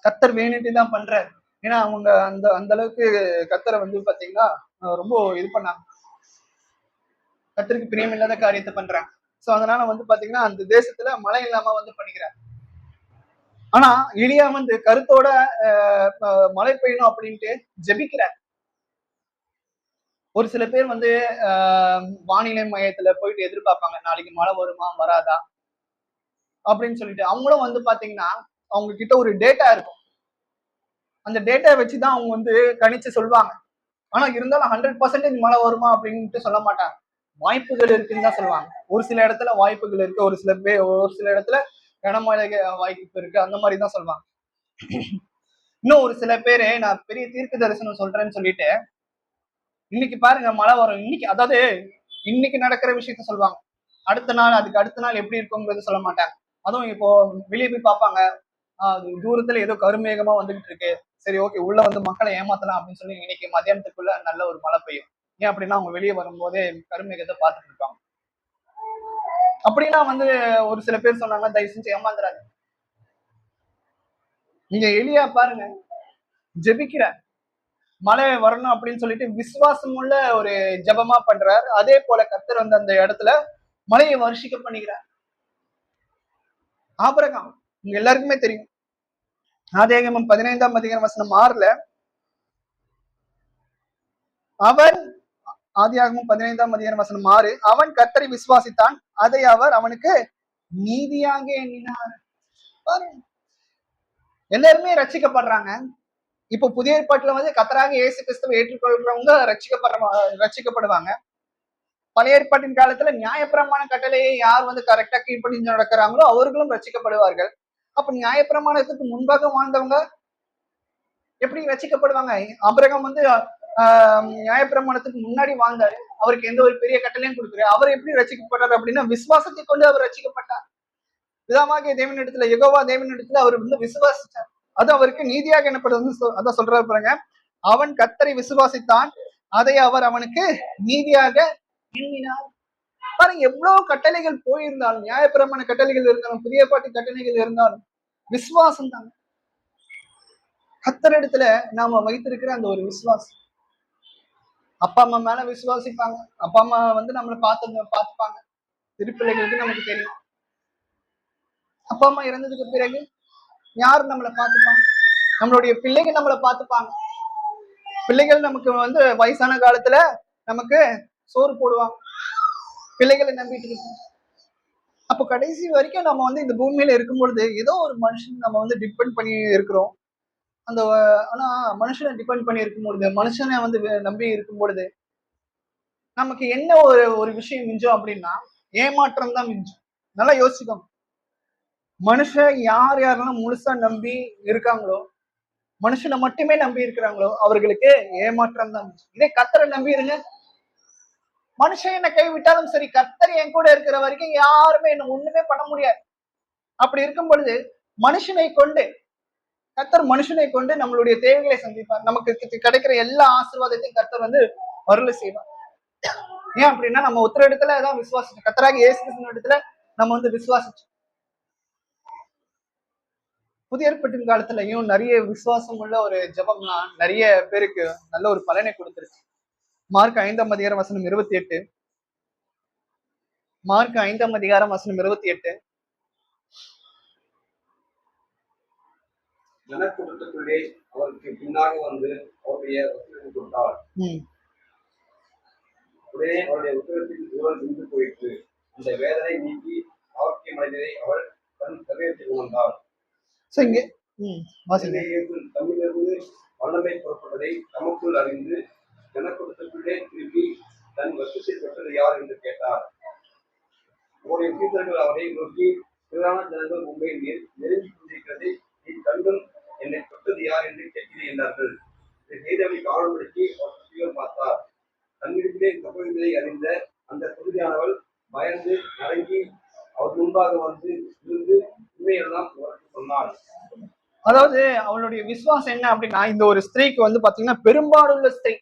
S1: கர்த்தர் வேணுட்டு தான் பண்றாரு. ஏன்னா அவங்க அந்த அந்த அளவுக்கு கர்த்தரை வந்து பாத்தீங்கன்னா ரொம்ப இது பண்ணாங்க, கர்த்தருக்கு பிரியம் இல்லாத காரியத்தை பண்றாங்க. சோ அதனால வந்து பாத்தீங்கன்னா அந்த தேசத்துல மழை இல்லாம வந்து பண்ணிக்கிறார். ஆனா எலியா வந்து கருத்தோட மழை பெய்யணும் அப்படின்ட்டு ஜெபிக்கிறார். ஒரு சில பேர் வந்து வானிலை மையத்துல போயிட்டு எதிர்பார்ப்பாங்க, நாளைக்கு மழை வருமா வராதா அப்படின்னு சொல்லிட்டு. அவங்களும் வந்து பாத்தீங்கன்னா அவங்க கிட்ட ஒரு டேட்டா இருக்கும், அந்த டேட்டா வச்சுதான் அவங்க வந்து கணிச்சு சொல்லுவாங்க. ஆனா இருந்தாலும் 100% மழை வருமா அப்படின்ட்டு சொல்ல மாட்டாங்க. வாய்ப்புகள் இருக்குன்னு தான் சொல்லுவாங்க. ஒரு சில இடத்துல வாய்ப்புகள் இருக்கு, ஒரு சில இடத்துல கனமழை வாய்ப்பு இருக்கு, அந்த மாதிரி தான் சொல்லுவாங்க. இன்னும் ஒரு சில பேரு நான் பெரிய தீர்க்க தரிசனம் சொல்றேன்னு சொல்லிட்டு இன்னைக்கு பாருங்க மழை வரும், இன்னைக்கு அதாவது இன்னைக்கு நடக்கிற விஷயத்த சொல்லுவாங்க. அடுத்த நாள் அதுக்கு அடுத்த நாள் எப்படி இருக்குங்கிறது சொல்ல மாட்டாங்க. அதுவும் இப்போ வெளியே போய் பார்ப்பாங்க, தூரத்துல ஏதோ கருமேகமா வந்துகிட்டு இருக்கு, சரி ஓகே உள்ள வந்து மக்களை ஏமாத்தலாம் அப்படின்னு சொல்லி இன்னைக்கு மதியானத்துக்குள்ள நல்ல ஒரு மழை பெய்யும். ஏன் அப்படின்னா அவங்க வெளியே வரும்போதே கருமேகத்தை பார்த்துட்டு இருப்பாங்க. அப்படின்னா வந்து ஒரு சில பேர் சொன்னாங்க, தயவு செஞ்சு ஏமாந்துறாங்க. நீங்க எலியா பாருங்க, ஜெபிக்கிற மழை வரணும் அப்படின்னு சொல்லிட்டு விசுவாசம் உள்ள ஒரு ஜெபமா பண்றார். அதே போல கர்த்தர் வந்து அந்த இடத்துல மழையை வருஷிக்க பண்ணிக்கிறார். ஆபிரகாம் உங்க எல்லாருக்குமே தெரியும், ஆதியாகமம் 15ஆம் அதிகாரம் வசனம் 6ல அவன் ஆதியாகமம் 15ஆம் அதிகாரம் வசனம் 6 அவன் கர்த்தரை விசுவாசித்தான், அதை அவர் அவனுக்கு நீதியாக எண்ணினார். எல்லாருமே ரட்சிக்கப்படுறாங்க. இப்போ புதிய ஏற்பாட்டுல வந்து கர்த்தராக இயேசு கிறிஸ்துவை ஏற்றுக்கொள்றவங்க ரட்சிக்கப்படுவாங்க. பழைய ஏற்பாட்டின் காலத்துல நியாயப்பிரமாண கட்டளையை யார் வந்து கரெக்டா கீழ்ப்படிஞ்சு நடக்கிறாங்களோ அவர்களும் ரட்சிக்கப்படுவார்கள். அப்ப நியாயப்பிரமாணத்துக்கு முன்பாக வாழ்ந்தவங்க எப்படி ரட்சிக்கப்படுவாங்க? ஆபிரகாம் வந்து நியாயப்பிரமாணத்துக்கு முன்னாடி வாழ்ந்தாரு, அவருக்கு எந்த ஒரு பெரிய கட்டளையும் கொடுக்குறாரு. அவர் எப்படி ரட்சிக்கப்படுறாரு அப்படின்னா விசுவாசத்தை கொண்டு அவர் ரட்சிக்கப்பட்டார். பிதாவாகிய தேவனிடத்துல யெகோவா தேவனிடத்துல அவர் வந்து விசுவாசிச்சார், அது அவருக்கு நீதியாக எனப்படுது. அதான் சொல்றாரு பாருங்க, அவன் கர்த்தரை விசுவாசித்தான், அதை அவர் அவனுக்கு நீதியாக எண்ணினார். பாருங்க எவ்வளவு கட்டளைகள் போயிருந்தாலும், நியாயப்பிரமாண கட்டளைகள் இருந்தாலும், புதிய பாட்டு கட்டளைகள் இருந்தாலும் விசுவாசம் தாங்க கர்த்தரிடத்துல நாம வைத்திருக்கிற அந்த ஒரு விசுவாசம். அப்பா அம்மா மேல விசுவாசிப்பாங்க, அப்பா அம்மா வந்து நம்மளை பார்த்துப்பாங்க. திருப்பிள்ளைகளுக்கு நமக்கு தெரியும், அப்பா அம்மா இறந்ததுக்கு பிறகு யார் நம்மளை பார்த்துப்பாங்க? நம்மளுடைய பிள்ளைகள் நம்மளை பார்த்துப்பாங்க. பிள்ளைகள் நமக்கு வந்து வயசான காலத்துல நமக்கு சோறு போடுவாங்க, பிள்ளைகளை நம்பிட்டு இருக்கோம். அப்போ கடைசி வரைக்கும் நம்ம வந்து இந்த பூமியில இருக்கும் பொழுது ஏதோ ஒரு மனுஷன் நம்ம வந்து டிபெண்ட் பண்ணி இருக்கிறோம். அந்த ஆனா மனுஷனை டிபெண்ட் பண்ணி இருக்கும் பொழுது, மனுஷனை வந்து நம்பி இருக்கும் பொழுது நமக்கு என்ன ஒரு ஒரு விஷயம் மிஞ்சும் அப்படின்னா ஏமாற்றம் தான் மிஞ்சும். நல்லா யோசிக்கோங்க, மனுஷன் யார் யாரெல்லாம் முழுசா நம்பி இருக்காங்களோ, மனுஷனை மட்டுமே நம்பி இருக்கிறாங்களோ அவர்களுக்கு ஏமாற்றம் தான் மிஞ்சும். இதே கர்த்தரை நம்பி இருங்க, மனுஷன் என்ன கைவிட்டாலும் சரி, கர்த்தர் என் கூட இருக்கிற வரைக்கும் யாருமே என்ன ஒண்ணுமே பண்ண முடியாது. அப்படி இருக்கும் பொழுது மனுஷனை கொண்டு கர்த்தர் மனுஷனை கொண்டு நம்மளுடைய தேவைகளை சந்திப்பார். நமக்கு கிடைக்கிற எல்லா ஆசீர்வாதத்தையும் கர்த்தர் வந்து அருளை செய்வார். ஏன் அப்படின்னா நம்ம ஒருத்தர் இடத்துல தான் விசுவாசிச்சோம், கர்த்தராகிய இயேசு கிறிஸ்துவின் இடத்துல நம்ம வந்து விசுவாசிச்சோம். புதிய ஏற்பாட்டின் காலத்துலயும் நிறைய விசுவாசம் உள்ள ஒரு ஜெபம்லாம் நிறைய பேருக்கு நல்ல ஒரு பலனை கொடுத்துருச்சு. மார்க் 5ஆம் அதிகாரம் வசனம் 28, மார்க் 5ஆம் அதிகாரம் வசனம் 28.
S4: ஜனக்கூட்டத்துக்குள்ளே அவருக்கு பின்னாக வந்து அவருடைய உத்தரவு கொடுத்தாள். உடனே அவருடைய உத்தரத்தில் உடல் நின்று போயிற்று. அந்த வேதனை நீக்கி ஆரோக்கியம் அடைந்ததை அவள் தன் சரீரத்தில் உணர்ந்தாள். தம்மிலிருந்து வல்லமை புறப்பட்டதை தமக்குள் அறிந்து ஜனக்கூட்டத்துக்குள்ளே திரும்பி தன் வசத்தை பெற்றது யார் என்று கேட்டார். அவருடைய சீடர்கள் அவரை நோக்கி, பிரதான ஜனங்கள் உண்மை நெருங்கி கொண்டிருக்கிறதை நீ கண்டும் என்னை தொட்டது யார் என்று கேட்கிறேன் என்றார்கள். இதை செய்தவனை காணும்படிக்கு அவர் சுற்றிலும் பார்த்தார். தன்னிடத்திலே சம்பவங்களை அறிந்த அந்த பகுதியானவள் பயந்து நடுங்கி அவர் முன்பாக வந்து இருந்து உண்மையெல்லாம் சொன்னாள்.
S1: அதாவது அவளுடைய விசுவாசம் என்ன அப்படின்னா, இந்த ஒரு ஸ்திரீக்கு வந்து பாத்தீங்கன்னா பெரும்பாலுள்ள ஸ்திரீ,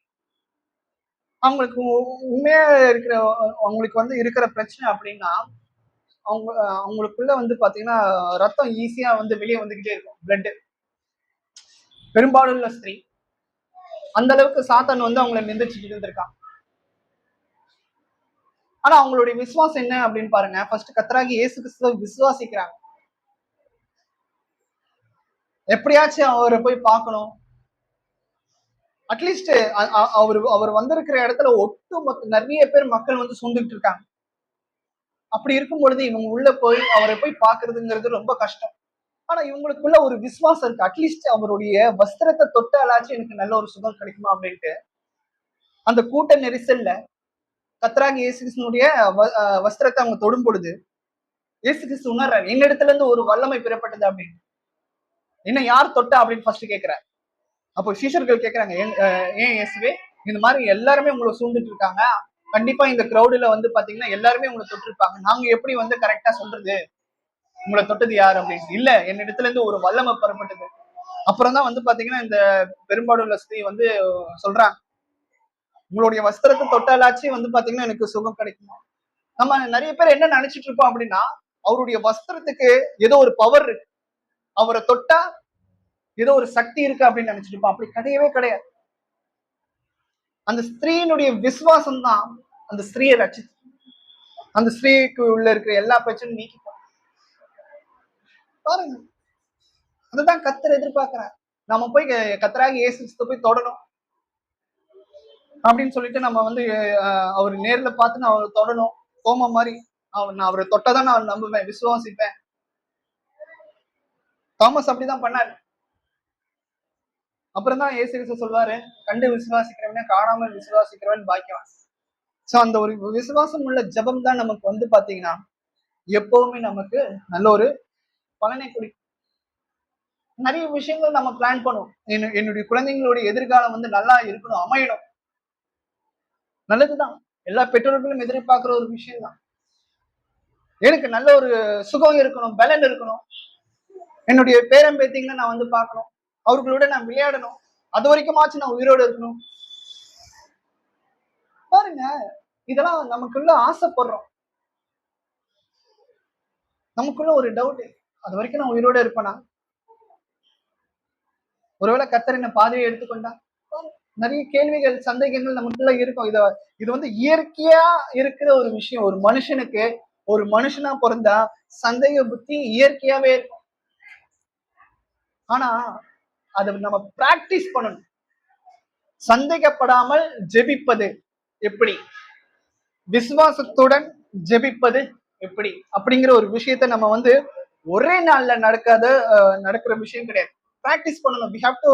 S1: அவங்களுக்கு உண்மையா இருக்கிற அவங்களுக்கு வந்து இருக்கிற பிரச்சனை அப்படின்னா அவங்களுக்குள்ள வந்து பாத்தீங்கன்னா ரத்தம் ஈஸியா வந்து வெளியே வந்துகிட்டே இருக்கும், பிளட். பெரும்பாலுள்ள ஸ்திரீ, அந்த அளவுக்கு சாத்தான் வந்து அவங்களை நிந்திச்சுட்டு இருந்திருக்கான். ஆனா அவங்களுடைய விசுவாசம் என்ன அப்படின்னு பாருங்க, ஃபர்ஸ்ட் கர்த்தராகிய இயேசு கிறிஸ்துவை விசுவாசிக்கிறாங்க. எப்படியாச்சும் அவரை போய் பார்க்கணும், அட்லீஸ்ட் அவர் வந்திருக்கிற இடத்துல ஒட்டுமொத்த நிறைய பேர் மக்கள் வந்து சூழ்ந்துகிட்டு இருக்காங்க. அப்படி இருக்கும் பொழுது இவங்க உள்ள போய் அவரை போய் பாக்குறதுங்கிறது ரொம்ப கஷ்டம். ஆனா இவங்களுக்குள்ள ஒரு விசுவாசம் இருக்கு, அட்லீஸ்ட் அவருடைய வஸ்திரத்தை தொட்டாலாச்சும் எனக்கு நல்ல ஒரு சுகம் கிடைக்குமா அப்படின்ட்டு அந்த கூட்ட நெரிசல்ல கர்த்தராகிய இயேசு கிறிஸ்துனுடைய வஸ்திரத்தை அவங்க தொடும் பொழுது இயேசு கிறிஸ்து உணர்றாரு, என்னிடத்துல இருந்து ஒரு வல்லமை பெறப்பட்டது அப்படின்னு. என்ன யார் தொட்டா அப்படின்னு ஃபர்ஸ்ட் கேட்கிறார். அப்போ சீஷர்கள் கேட்கிறாங்க, ஏன் இயேசுவே இந்த மாதிரி எல்லாருமே உங்களை சூழ்ந்துட்டு இருக்காங்க, கண்டிப்பா இந்த கிரௌடுல வந்து பாத்தீங்கன்னா எல்லாருமே உங்களை தொட்டிருப்பாங்க. நாங்க எப்படி வந்து கரெக்டா சொல்றது உங்களை தொட்டது யார் அப்படின்னு? இல்ல, என்னிடத்துல இருந்து ஒரு வல்லமை பெறப்பட்டது. அப்புறம் தான் வந்து பாத்தீங்கன்னா இந்த பெரும்பாடுள்ள ஸ்திரீ வந்து சொல்றாங்க, உங்களுடைய வஸ்திரத்தை தொட்டாலாச்சும் வந்து பாத்தீங்கன்னா எனக்கு சுகம் கிடைக்குமா. நம்ம நிறைய பேர் என்ன நினைச்சிட்டு இருப்போம் அப்படின்னா, அவருடைய வஸ்திரத்துக்கு ஏதோ ஒரு பவர் இருக்கு, அவரை தொட்டா ஏதோ ஒரு சக்தி இருக்கு அப்படின்னு நினைச்சிட்டு இருப்போம். அப்படி கிடையவே கிடையாது. அந்த ஸ்திரீனுடைய விசுவாசம் தான் அந்த ஸ்திரீயை ரட்சிச்சு, அந்த ஸ்திரீக்கு உள்ள இருக்கிற எல்லா பிரச்சனையும் நீக்கி பாருங்க. அதுதான் கர்த்தர் எதிர்பார்க்கிறார். நம்ம போய் கர்த்தராகிய இயேசு கிறிஸ்துவை போய் தொடணும் அப்படின்னு சொல்லிட்டு நம்ம வந்து அவர் நேர்ல பார்த்து நான் அவரை தொடணும். கோம மாதிரி நான் அவரை தொட்டதான் நான் நம்புவேன், விசுவாசிப்பேன். தாமஸ் அப்படிதான் பண்ணாரு. அப்புறம் தான் இயேசு கிறிஸ்து சொல்வாரு, கண்டு விசுவாசிக்கிறவனே காணாமல் விசுவாசிக்கிறவன் பாக்கியவான். சோ அந்த ஒரு விசுவாசம் உள்ள ஜெபம் தான் நமக்கு வந்து பாத்தீங்கன்னா எப்பவுமே நமக்கு நல்ல ஒரு பலனை கொடுக்கும். நிறைய விஷயங்கள் நம்ம பிளான் பண்ணுவோம். என்னுடைய குழந்தைங்களுடைய எதிர்காலம் வந்து நல்லா இருக்கணும், அமையணும். நல்லதுதான், எல்லா பெற்றோர்களும் எதிர்பார்க்கிற ஒரு விஷயம் தான். எனக்கு நல்ல ஒரு சுகம் இருக்கணும், பலன் இருக்கணும், என்னுடைய பேரன் பேத்திங்களை நான் வந்து பார்க்கணும், அவர்களோட நான் விளையாடணும், அது வரைக்குமாச்சும் நான் உயிரோடு இருக்கணும். பாருங்க, இதெல்லாம் நமக்குள்ள ஆசைப்படுறோம். நமக்குள்ள ஒரு டவுட், அது வரைக்கும் நான் உயிரோட இருப்பேனா? ஒருவேளை கர்த்தர் என்ன பாதையை எடுத்துக்கொண்டா? நிறைய கேள்விகள், சந்தேகங்கள் நமக்குள்ள இருக்கும். இது வந்து இயற்கையா இருக்கிற ஒரு விஷயம். ஒரு மனுஷனுக்கு, ஒரு மனுஷனா பிறந்தா சந்தேக புத்தி இயற்கையாவே இருக்கும். ஆனா அதை நம்ம பிராக்டிஸ் பண்ணணும். சந்தேகப்படாமல் ஜெபிப்பது எப்படி, விசுவாசத்துடன் ஜெபிப்பது எப்படி அப்படிங்கிற ஒரு விஷயத்த நம்ம வந்து ஒரே நாள்ல நடக்கிற விஷயம் கிடையாது. பிராக்டிஸ் பண்ணணும். we have to,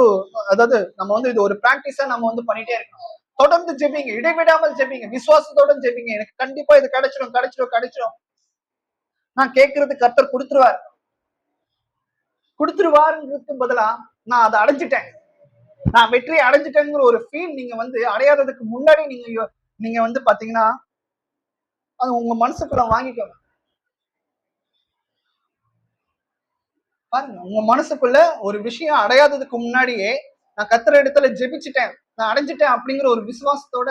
S1: அதாவது நம்ம வந்து இது ஒரு பிராக்டிஸா நம்ம வந்து பண்ணிட்டே இருக்கணும். தொடர்ந்து ஜெபிங்க, இடைவிடாமல் ஜெபிங்க, விசுவாசத்தோட ஜெபிங்க. எனக்கு கண்டிப்பா இது கிடைச்சிடும் கிடைச்சிடும் கிடைச்சிடும், நான் கேட்கறது கர்த்தர் கொடுத்துருவாருங்கிறதுக்கு பதிலா நான் அதை அடைஞ்சிட்டேன், நான் வெற்றியை அடைஞ்சிட்டேங்கிற ஒரு ஃபீல் நீங்க வந்து அடையாததுக்கு முன்னாடி நீங்க வந்து பாத்தீங்கன்னா அது உங்க மனசுக்குள்ள வாங்கிக்கணும். பாருங்க, உங்க மனசுக்குள்ள ஒரு விஷயம் அடையாததுக்கு முன்னாடியே நான் கர்த்தர் இடத்துல ஜெபிச்சுட்டேன், நான் அடைஞ்சிட்டேன் அப்படிங்கிற ஒரு விசுவாசத்தோட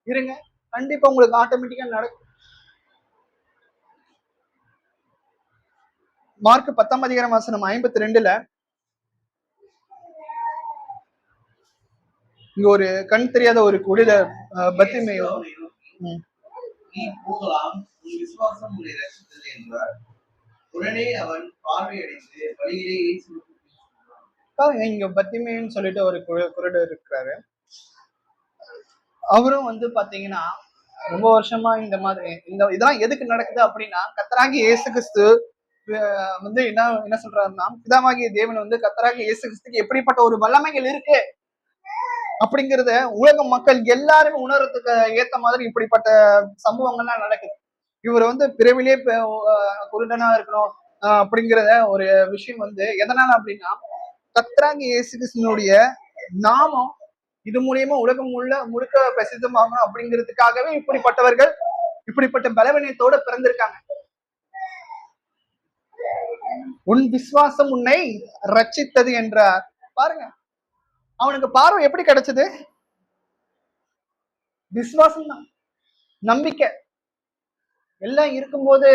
S1: இருங்க. கண்டிப்பா உங்களுக்கு ஆட்டோமேட்டிக்கா நடக்கும். மார்க் 10:52 இங்க ஒரு கண் தெரியாத ஒரு குடில பத்திமேயோ,
S2: நீ போகலாம், உன் விசுவாசம் உன்னை ரட்சித்தது என்றார். உடனே அவன் பார்வையடைந்து வழியிலே இயேசுவுக்கு
S1: பாருங்க, இங்க பத்திமேன்னு சொல்லிட்டு ஒரு குருடர் இருக்கிறாரு. அவரும் வந்து பாத்தீங்கன்னா ரொம்ப வருஷமா இந்த மாதிரி இதெல்லாம் எதுக்கு நடக்குது அப்படின்னா, கர்த்தராகிய இயேசு கிறிஸ்து வந்து என்ன சொல்றாருன்னா, பிதாவாகிய தேவன் வந்து கர்த்தராகிய இயேசு கிறிஸ்துக்கு எப்படிப்பட்ட ஒரு வல்லமைகள் இருக்கு அப்படிங்கிறத உலக மக்கள் எல்லாருமே உணர்றதுக்கு ஏத்த மாதிரி இப்படிப்பட்ட சம்பவங்கள்லாம் நடக்குது. இவர் வந்து பிறவிலே குருடனா இருக்கணும் அப்படிங்கிறத ஒரு விஷயம் வந்து எதனால அப்படின்னா, கர்த்தராகிய இயேசு கிறிஸ்துவினுடைய நாமம் இது மூலியமா உலகம் முழுக்க பிரசித்தமாகணும் அப்படிங்கிறதுக்காகவே இப்படிப்பட்டவர்கள் இப்படிப்பட்ட பலவீனத்தோட பிறந்திருக்காங்க. உன் விசுவாசம் உன்னை ரட்சித்தது என்றார். பாருங்க, அவனுக்கு பார்வை எப்படி கிடைச்சது? விசுவாசம் தான், நம்பிக்கை. எல்லாம் இருக்கும்போது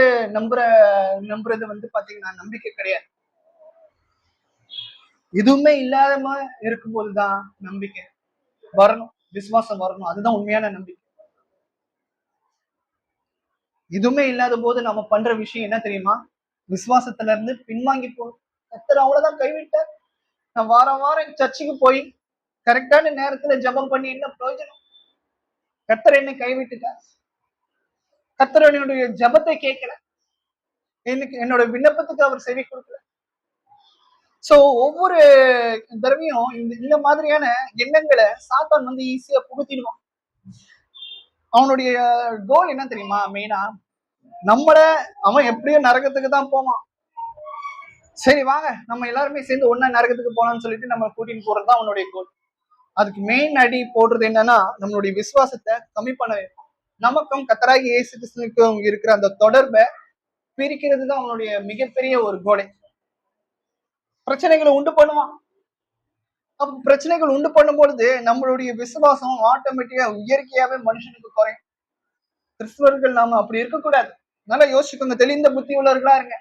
S1: நம்புறது வந்து பாத்தீங்கன்னா நம்பிக்கை கிடையாது. எதுவுமே இல்லாம இருக்கும்போதுதான் நம்பிக்கை வரணும், விசுவாசம் வரணும். அதுதான் உண்மையான நம்பிக்கை. எதுவுமே இல்லாத போது நம்ம பண்ற விஷயம் என்ன தெரியுமா? விசுவாசத்துல இருந்து பின்வாங்கி போகும். கர்த்தர் அவ்வளவுதான் கைவிட்டார். நான் வாரம் சர்ச்சுக்கு போய் கரெக்டான நேரத்துல ஜெபம் பண்ணி என்ன பிரயோஜனம்? கர்த்தர் என்னை கைவிட்டுட்டார். கர்த்தர் என்னுடைய ஜெபத்தை கேட்கல, என்னோட விண்ணப்பத்துக்கு அவர் செவி கொடுக்கல. சோ ஒவ்வொரு தடவையும் இந்த மாதிரியான எண்ணங்களை சாத்தான் வந்து ஈஸியா புகுத்திடுவான். அவனுடைய கோல் என்ன தெரியுமா? மெயினா அவன் எப்படியோ நரகத்துக்கு தான் போவான். சரி வாங்க நம்ம எல்லாருமே சேர்ந்து ஒன்னா நரகத்துக்கு போலாம்னு சொல்லிட்டு நம்ம கூட்டின்னு போறதுதான் அவனுடைய கோல். அதுக்கு மெயின் அடி போடுறது என்னன்னா, நம்மளுடைய விசுவாசத்தை கம்மி பண்ண வைக்கும். நமக்கும் கர்த்தராகிய இயேசு கிறிஸ்துவுக்கும் இருக்கிற அந்த தொடர்பை பிரிக்கிறது தான் அவனுடைய மிகப்பெரிய ஒரு கோலை. பிரச்சனைகளை உண்டு பண்ணுவான். அப்ப பிரச்சனைகள் உண்டு பண்ணும் பொழுது நம்மளுடைய விசுவாசம் ஆட்டோமேட்டிக்கா இயற்கையாவே மனுஷனுக்கு குறையும். கிறிஸ்துவர்கள் நாம அப்படி இருக்கக்கூடாது. நல்லா யோசிச்சுக்கோங்க, தெளிந்த புத்தி உள்ளவர்களா இருங்க.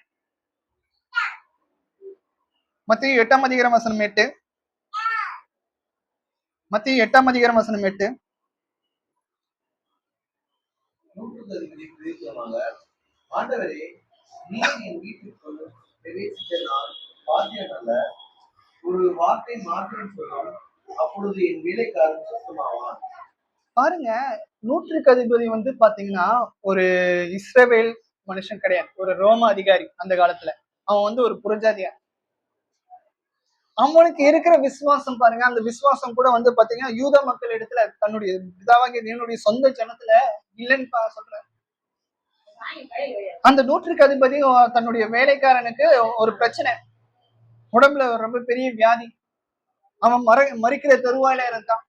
S1: மத்திய 8:8 மத்திய 8:8
S2: நூற்றுக்கு அதிபதி பிரயோஜனமாக, ஆண்டவரே, நீர் என் வீட்டிற்குள் பிரவேசித்த நாள் பாக்கியம் அல்ல. ஒரு வார்த்தை மாத்திரம் சொல்லும், அப்பொழுது என் வேலைக்காரன் சுத்தமாவான்.
S1: பாருங்க, நூற்றுக்கு அதிபதி பாத்தீங்கன்னா ஒரு இஸ்ரவேல் மனுஷன் கிடையாது, ஒரு ரோம அதிகாரி. அந்த காலத்துல அவன் ஒரு புறஜாதியா. அவனுக்கு இருக்கிற விசுவாசம் பாருங்க, அந்த விசுவாசம் கூட பாத்தீங்கன்னா யூத மக்கள் இடத்துல தன்னுடைய பிதாவாகிய என்னுடைய சொந்த ஜனத்துல இல்லைன்னு சொல்ற. அந்த நூற்றுக்கு அதிபதி தன்னுடைய வேலைக்காரனுக்கு ஒரு பிரச்சனை, உடம்புல ரொம்ப பெரிய வியாதி, அவன் மறிக்கிற தருவாயில இருந்தான்.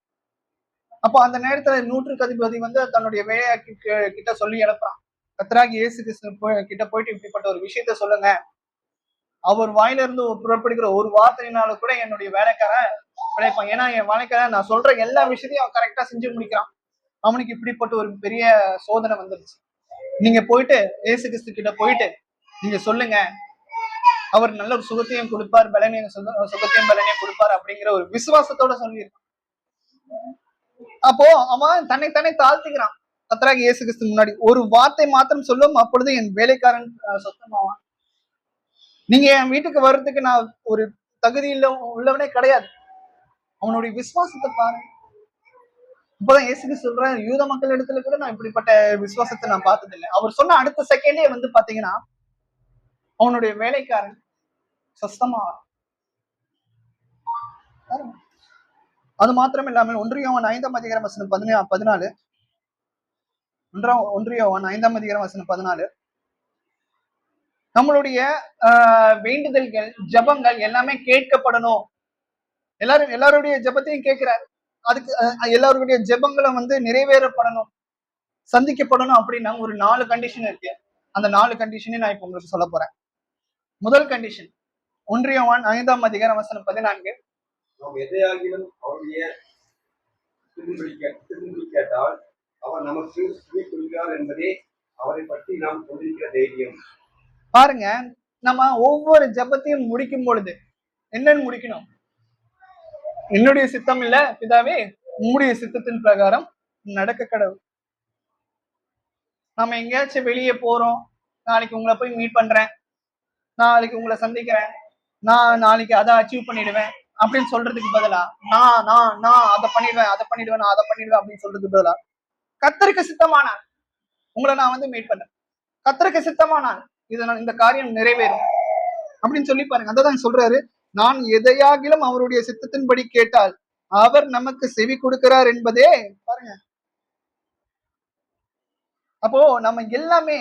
S1: அப்போ அந்த நேரத்துல நூற்றுக்கு அதிபதி தன்னுடைய வேலையாட்சி கிட்ட சொல்லி அனுப்புறான், கர்த்தராகிய இயேசு கிறிஸ்து கிட்ட போயிட்டு இப்படிப்பட்ட ஒரு விஷயத்த சொல்லுங்க. அவர் வாயில இருந்து புறப்படுகிற ஒரு வார்த்தையினால கூட என்னுடைய வேலைக்காரன் பிழைப்பான். ஏன்னா என் வேலைக்காரன் நான் சொல்ற எல்லா விஷயத்தையும் அவன் கரெக்டா செஞ்சு முடிக்கிறான். அவனுக்கு இப்படிப்பட்ட ஒரு பெரிய சோதனை வந்துருச்சு. நீங்க போயிட்டு இயேசு கிறிஸ்து கிட்ட போயிட்டு நீங்க சொல்லுங்க, அவர் நல்ல ஒரு சுகத்தையும் கொடுப்பார், சுகத்தையும் பலனையும் கொடுப்பார் அப்படிங்கிற ஒரு விசுவாசத்தோட சொல்லியிருக்கான். அப்போ அவன் தன்னை தாழ்த்திக்கிறான். கர்த்தராகிய இயேசு கிறிஸ்து முன்னாடி ஒரு வார்த்தை மாத்திரம் சொல்லும், அப்பொழுது என் வேலைக்காரன் சொத்தமாவான். நீங்க என் வீட்டுக்கு வர்றதுக்கு நான் ஒரு தகுதி உள்ளவனே கிடையாது. அவனுடைய விசுவாசத்தை பாருங்க. இப்பதான் இயேசுக்கு சொல்றேன், யூத மக்கள் இடத்துல கூட நான் இப்படிப்பட்ட விசுவாசத்தை நான் பார்த்ததில்லை. அவர் சொன்ன அடுத்த செகண்டே பாத்தீங்கன்னா அவனுடைய வேலைக்காரன் சொஸ்தமா. அது மாத்திரம் இல்லாமல் 1 யோவான் 5:14 நம்மளுடைய வேண்டுதல்கள், ஜபங்கள் எல்லாமே கேட்கப்படணும். எல்லாருடைய ஜபத்தையும் கேட்கிறார். அதுக்கு எல்லாருடைய ஜபங்களும் நிறைவேறப்படணும், சந்திக்கப்படணும் அப்படின்னா ஒரு 4 கண்டிஷன் இருக்கு. அந்த 4 கண்டிஷனையும் நான் இப்ப உங்களுக்கு சொல்ல போறேன். முதல் கண்டிஷன் 1 யோவான் 5:14.
S4: நாம் எதையாகிலும் அவருடைய திரும்பி கேட்டால் அவர் நமக்கு செவி கொடுக்கிறார் என்பதே அவரை பற்றி நாம் கொண்டிருக்கிற தைரியம்.
S1: பாருங்க, நம்ம ஒவ்வொரு ஜபத்தையும் முடிக்கும் பொழுது என்னன்னு முடிக்கணும்? என்னுடைய சித்தம் இல்ல பிதாவே, உம்முடைய சித்தத்தின் பிரகாரம் நடக்க கடவுள். நம்ம எங்கேயாச்சும் வெளியே போறோம், நாளைக்கு உங்களை போய் மீட் பண்றேன், நாளைக்கு உங்களை சந்திக்கிறேன், நான் நாளைக்கு அதை அச்சீவ் பண்ணிடுவேன் அப்படின்னு சொல்றதுக்கு பதிலா நான் அதை பண்ணிடுவேன் நான் அதை பண்ணிடுவேன் அப்படின்னு சொல்றதுக்கு பதிலா கர்த்தருக்கு சித்தமானார் உங்களை நான் மீட் பண்றேன், கர்த்தருக்கு சித்தமானார் இந்த காரியம் நிறைவேறும் அப்படின்னு சொல்லி பாருங்க. அதான் சொல்றாரு, நான் எதையாகிலும் அவருடைய சித்தத்தின்படி கேட்டால் அவர் நமக்கு செவி கொடுக்கிறார் என்பதே பாருங்க. அப்போ நம்ம எல்லாமே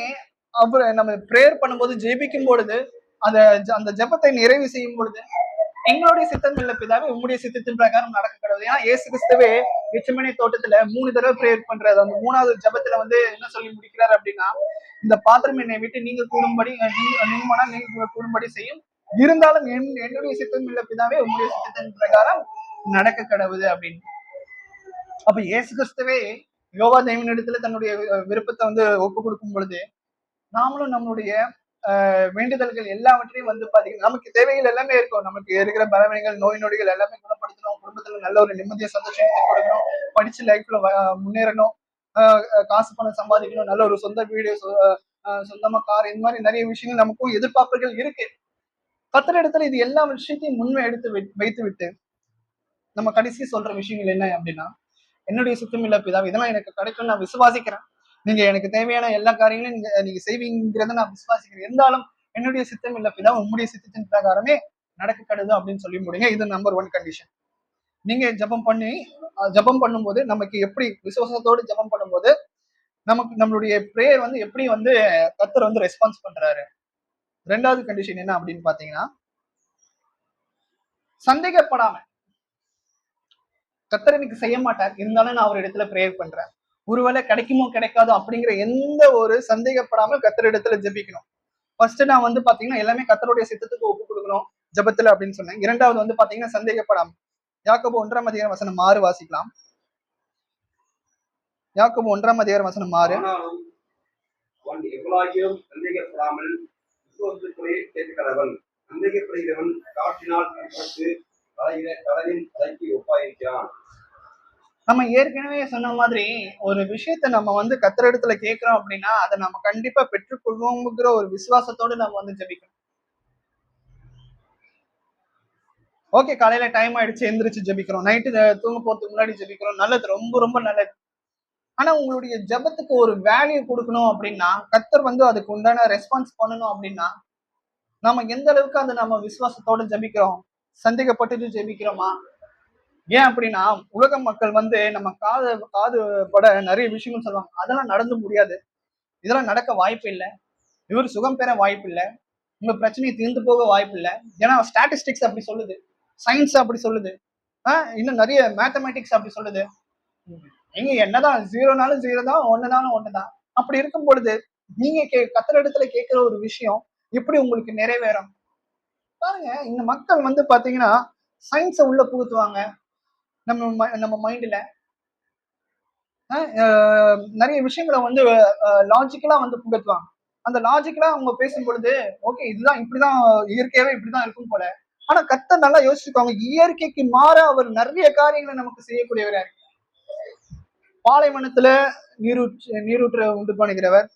S1: நம்ம பிரேயர் பண்ணும்போது, ஜெபிக்கும் பொழுது, அந்த ஜெபத்தை நிறைவு செய்யும் பொழுது எங்களுடைய சித்தம் இல்ல பிதாவே, உங்களுடைய சித்தத்தின் பிரகாரம் நடக்க கடவுள். ஏன்னா இயேசு கிறிஸ்துவே கெத்செமனே தோட்டத்துல 3 தடவை பிரேயர் பண்றாரு. அந்த 3வது ஜெபத்துல என்ன சொல்லி முடிக்கிறாரு அப்படின்னா, இந்த பாத்திரம் என்னை விட்டு நீங்க கூடும்படி, நீங்க கூடும்படி செய்யும், இருந்தாலும் என்னுடைய சித்தம் இல்ல பிதாவே, உங்களுடைய சித்தத்தின் பிரகாரம் நடக்க கடவுது அப்படின்னு. அப்ப இயேசு கிறிஸ்துவே யோவா தேவனிடத்துல தன்னுடைய விருப்பத்தை ஒப்பு கொடுக்கும் பொழுது, நாமளும் நம்மளுடைய வேண்டுதல்கள் எல்லாவற்றையும் பாத்தீங்கன்னா நமக்கு தேவைகள் எல்லாமே இருக்கும். நமக்கு இருக்கிற பலவீனங்கள், நோய் நொடிகள் எல்லாமே குணப்படுத்தணும், குடும்பத்துல நல்ல ஒரு நிம்மதியை சந்தோஷத்தை கொடுக்கணும், படிச்சு லைஃப்ல முன்னேறணும், காசு பணம் சம்பாதிக்கணும், நல்ல ஒரு சொந்த வீடு, சொந்தமா கார், இந்த மாதிரி நிறைய விஷயங்கள் நமக்கும் எதிர்பார்ப்புகள் இருக்கு. கர்த்தர் இடத்துல இது எல்லா விஷயத்தையும் முன்மை எடுத்து வைத்து விட்டு நம்ம கடைசி சொல்ற விஷயங்கள் என்ன அப்படின்னா, என்னுடைய சித்தம் இல்ல பிதாவே, இதெல்லாம் எனக்கு கிடைக்கும், நான் விசுவாசிக்கிறேன், நீங்க எனக்கு தேவையான எல்லா காரியங்களையும் நீங்க செய்வீங்கிறத நான் விசுவாசிக்கிறேன், இருந்தாலும் என்னுடைய சித்தம் இல்ல பிதா, உங்களுடைய சித்தத்தின் பிரகாரமே நடக்க கடவுது அப்படின்னு சொல்லி முடியுங்க. இது நம்பர் 1 கண்டிஷன். நீங்க ஜபம் பண்ணும்போது நமக்கு எப்படி விசுவாசத்தோடு ஜபம் பண்ணும்போது நமக்கு நம்மளுடைய பிரேயர் எப்படி கர்த்தர் ரெஸ்பான்ஸ் பண்றாரு. 2வது கண்டிஷன் என்ன அப்படின்னு பாத்தீங்கன்னா, சந்தேகப்படாம, கர்த்தர் எனக்கு செய்ய மாட்டார், இருந்தாலும் நான் அவர் இடத்துல பிரேயர் பண்றேன், ஒருவேளை கிடைக்குமோ கிடைக்காதோ அப்படிங்கிற எந்த ஒரு சந்தேகப்படாமல் கத்தரிடத்துல ஜெபிக்கணும். ஃபர்ஸ்ட் நான் வந்து பாத்தீங்கன்னா எல்லாமே கத்தருடைய சித்தத்துக்கு ஒப்பு கொடுக்கணும் ஜெபத்துல அப்படின்னு சொன்னேன். இரண்டாவது வந்து பாத்தீங்கன்னா சந்தேகப்படாம. யாக்கோபு 1:6 வாசிக்கலாம். யாக்கோபு 1:6.
S4: ஆனாலும் அவன் எவ்வளாகிலும் சந்தேகப்படாமல் விசுவாசத்துக்குள்ளே சேர்க்கிறவன். சந்தேகப்படுகிறவன் காற்றினால் அடிபட்டு கடலின் அலைக்கு ஒப்பாயிருக்கிறான்.
S1: நம்ம ஏற்கனவே சொன்ன மாதிரி ஒரு விஷயத்த நம்ம வந்து கத்தரிடத்துல கேட்கிறோம் அப்படின்னா அதை நம்ம கண்டிப்பா பெற்றுக்கொள்வோங்கிற ஒரு விசுவாசத்தோடு நம்ம வந்து ஜெபிக்கணும். ஓகே, காலையில டைம் ஆயிடுச்சு எந்திரிச்சு ஜெபிக்கிறோம், நைட்டு தூங்க போறதுக்கு முன்னாடி ஜெபிக்கிறோம், நல்லது, ரொம்ப ரொம்ப நல்லது. ஆனா உங்களுடைய ஜெபத்துக்கு ஒரு வேல்யூ கொடுக்கணும் அப்படின்னா, கத்தர் வந்து அதுக்கு உண்டான ரெஸ்பான்ஸ் பண்ணணும் அப்படின்னா, நம்ம எந்த அளவுக்கு அதை நம்ம விசுவாசத்தோட ஜெபிக்கிறோம், சந்தேகப்பட்டு ஜெபிக்கிறோமா? ஏன் அப்படின்னா உலக மக்கள் வந்து நம்ம காது பட நிறைய விஷயங்கள் சொல்லுவாங்க, அதெல்லாம் நடந்து முடியாது, இதெல்லாம் நடக்க வாய்ப்பு இல்லை, இவர் சுகம் பெற வாய்ப்பு இல்லை, உங்க பிரச்சனையை தீர்ந்து போக வாய்ப்பு இல்லை. ஏன்னா ஸ்டாட்டிஸ்டிக்ஸ் அப்படி சொல்லுது, சயின்ஸ் அப்படி சொல்லுது, இன்னும் நிறைய மேத்தமேட்டிக்ஸ் அப்படி சொல்லுது. நீங்க என்னதான் 0னாலும் 0 தான், 1னாலும் 1 தான். அப்படி இருக்கும் பொழுது நீங்க கத்தர் இடத்துல கேட்கிற ஒரு விஷயம் எப்படி உங்களுக்கு நிறைவேறும்? பாருங்க, இந்த மக்கள் வந்து பாத்தீங்கன்னா சயின்ஸை உள்ள புகுத்துவாங்க நம்ம மைண்ட்ல. நிறைய விஷயங்களை வந்து லாஜிக்கலா வந்து புகுத்துவாங்க. அந்த லாஜிக்கலா அவங்க பேசும் பொழுது ஓகே இதுதான் இப்படிதான் இயற்கையாவே இப்படிதான் இருக்கும் போல. ஆனா கர்த்தர் நல்லா யோசிச்சுக்கோங்க, இயற்கைக்கு மாற அவர் நிறைய காரியங்களை நமக்கு செய்யக்கூடியவரா இருக்கு. பாலைவனத்துல நீரூற்ற உண்டு பண்ணுகிறவர்,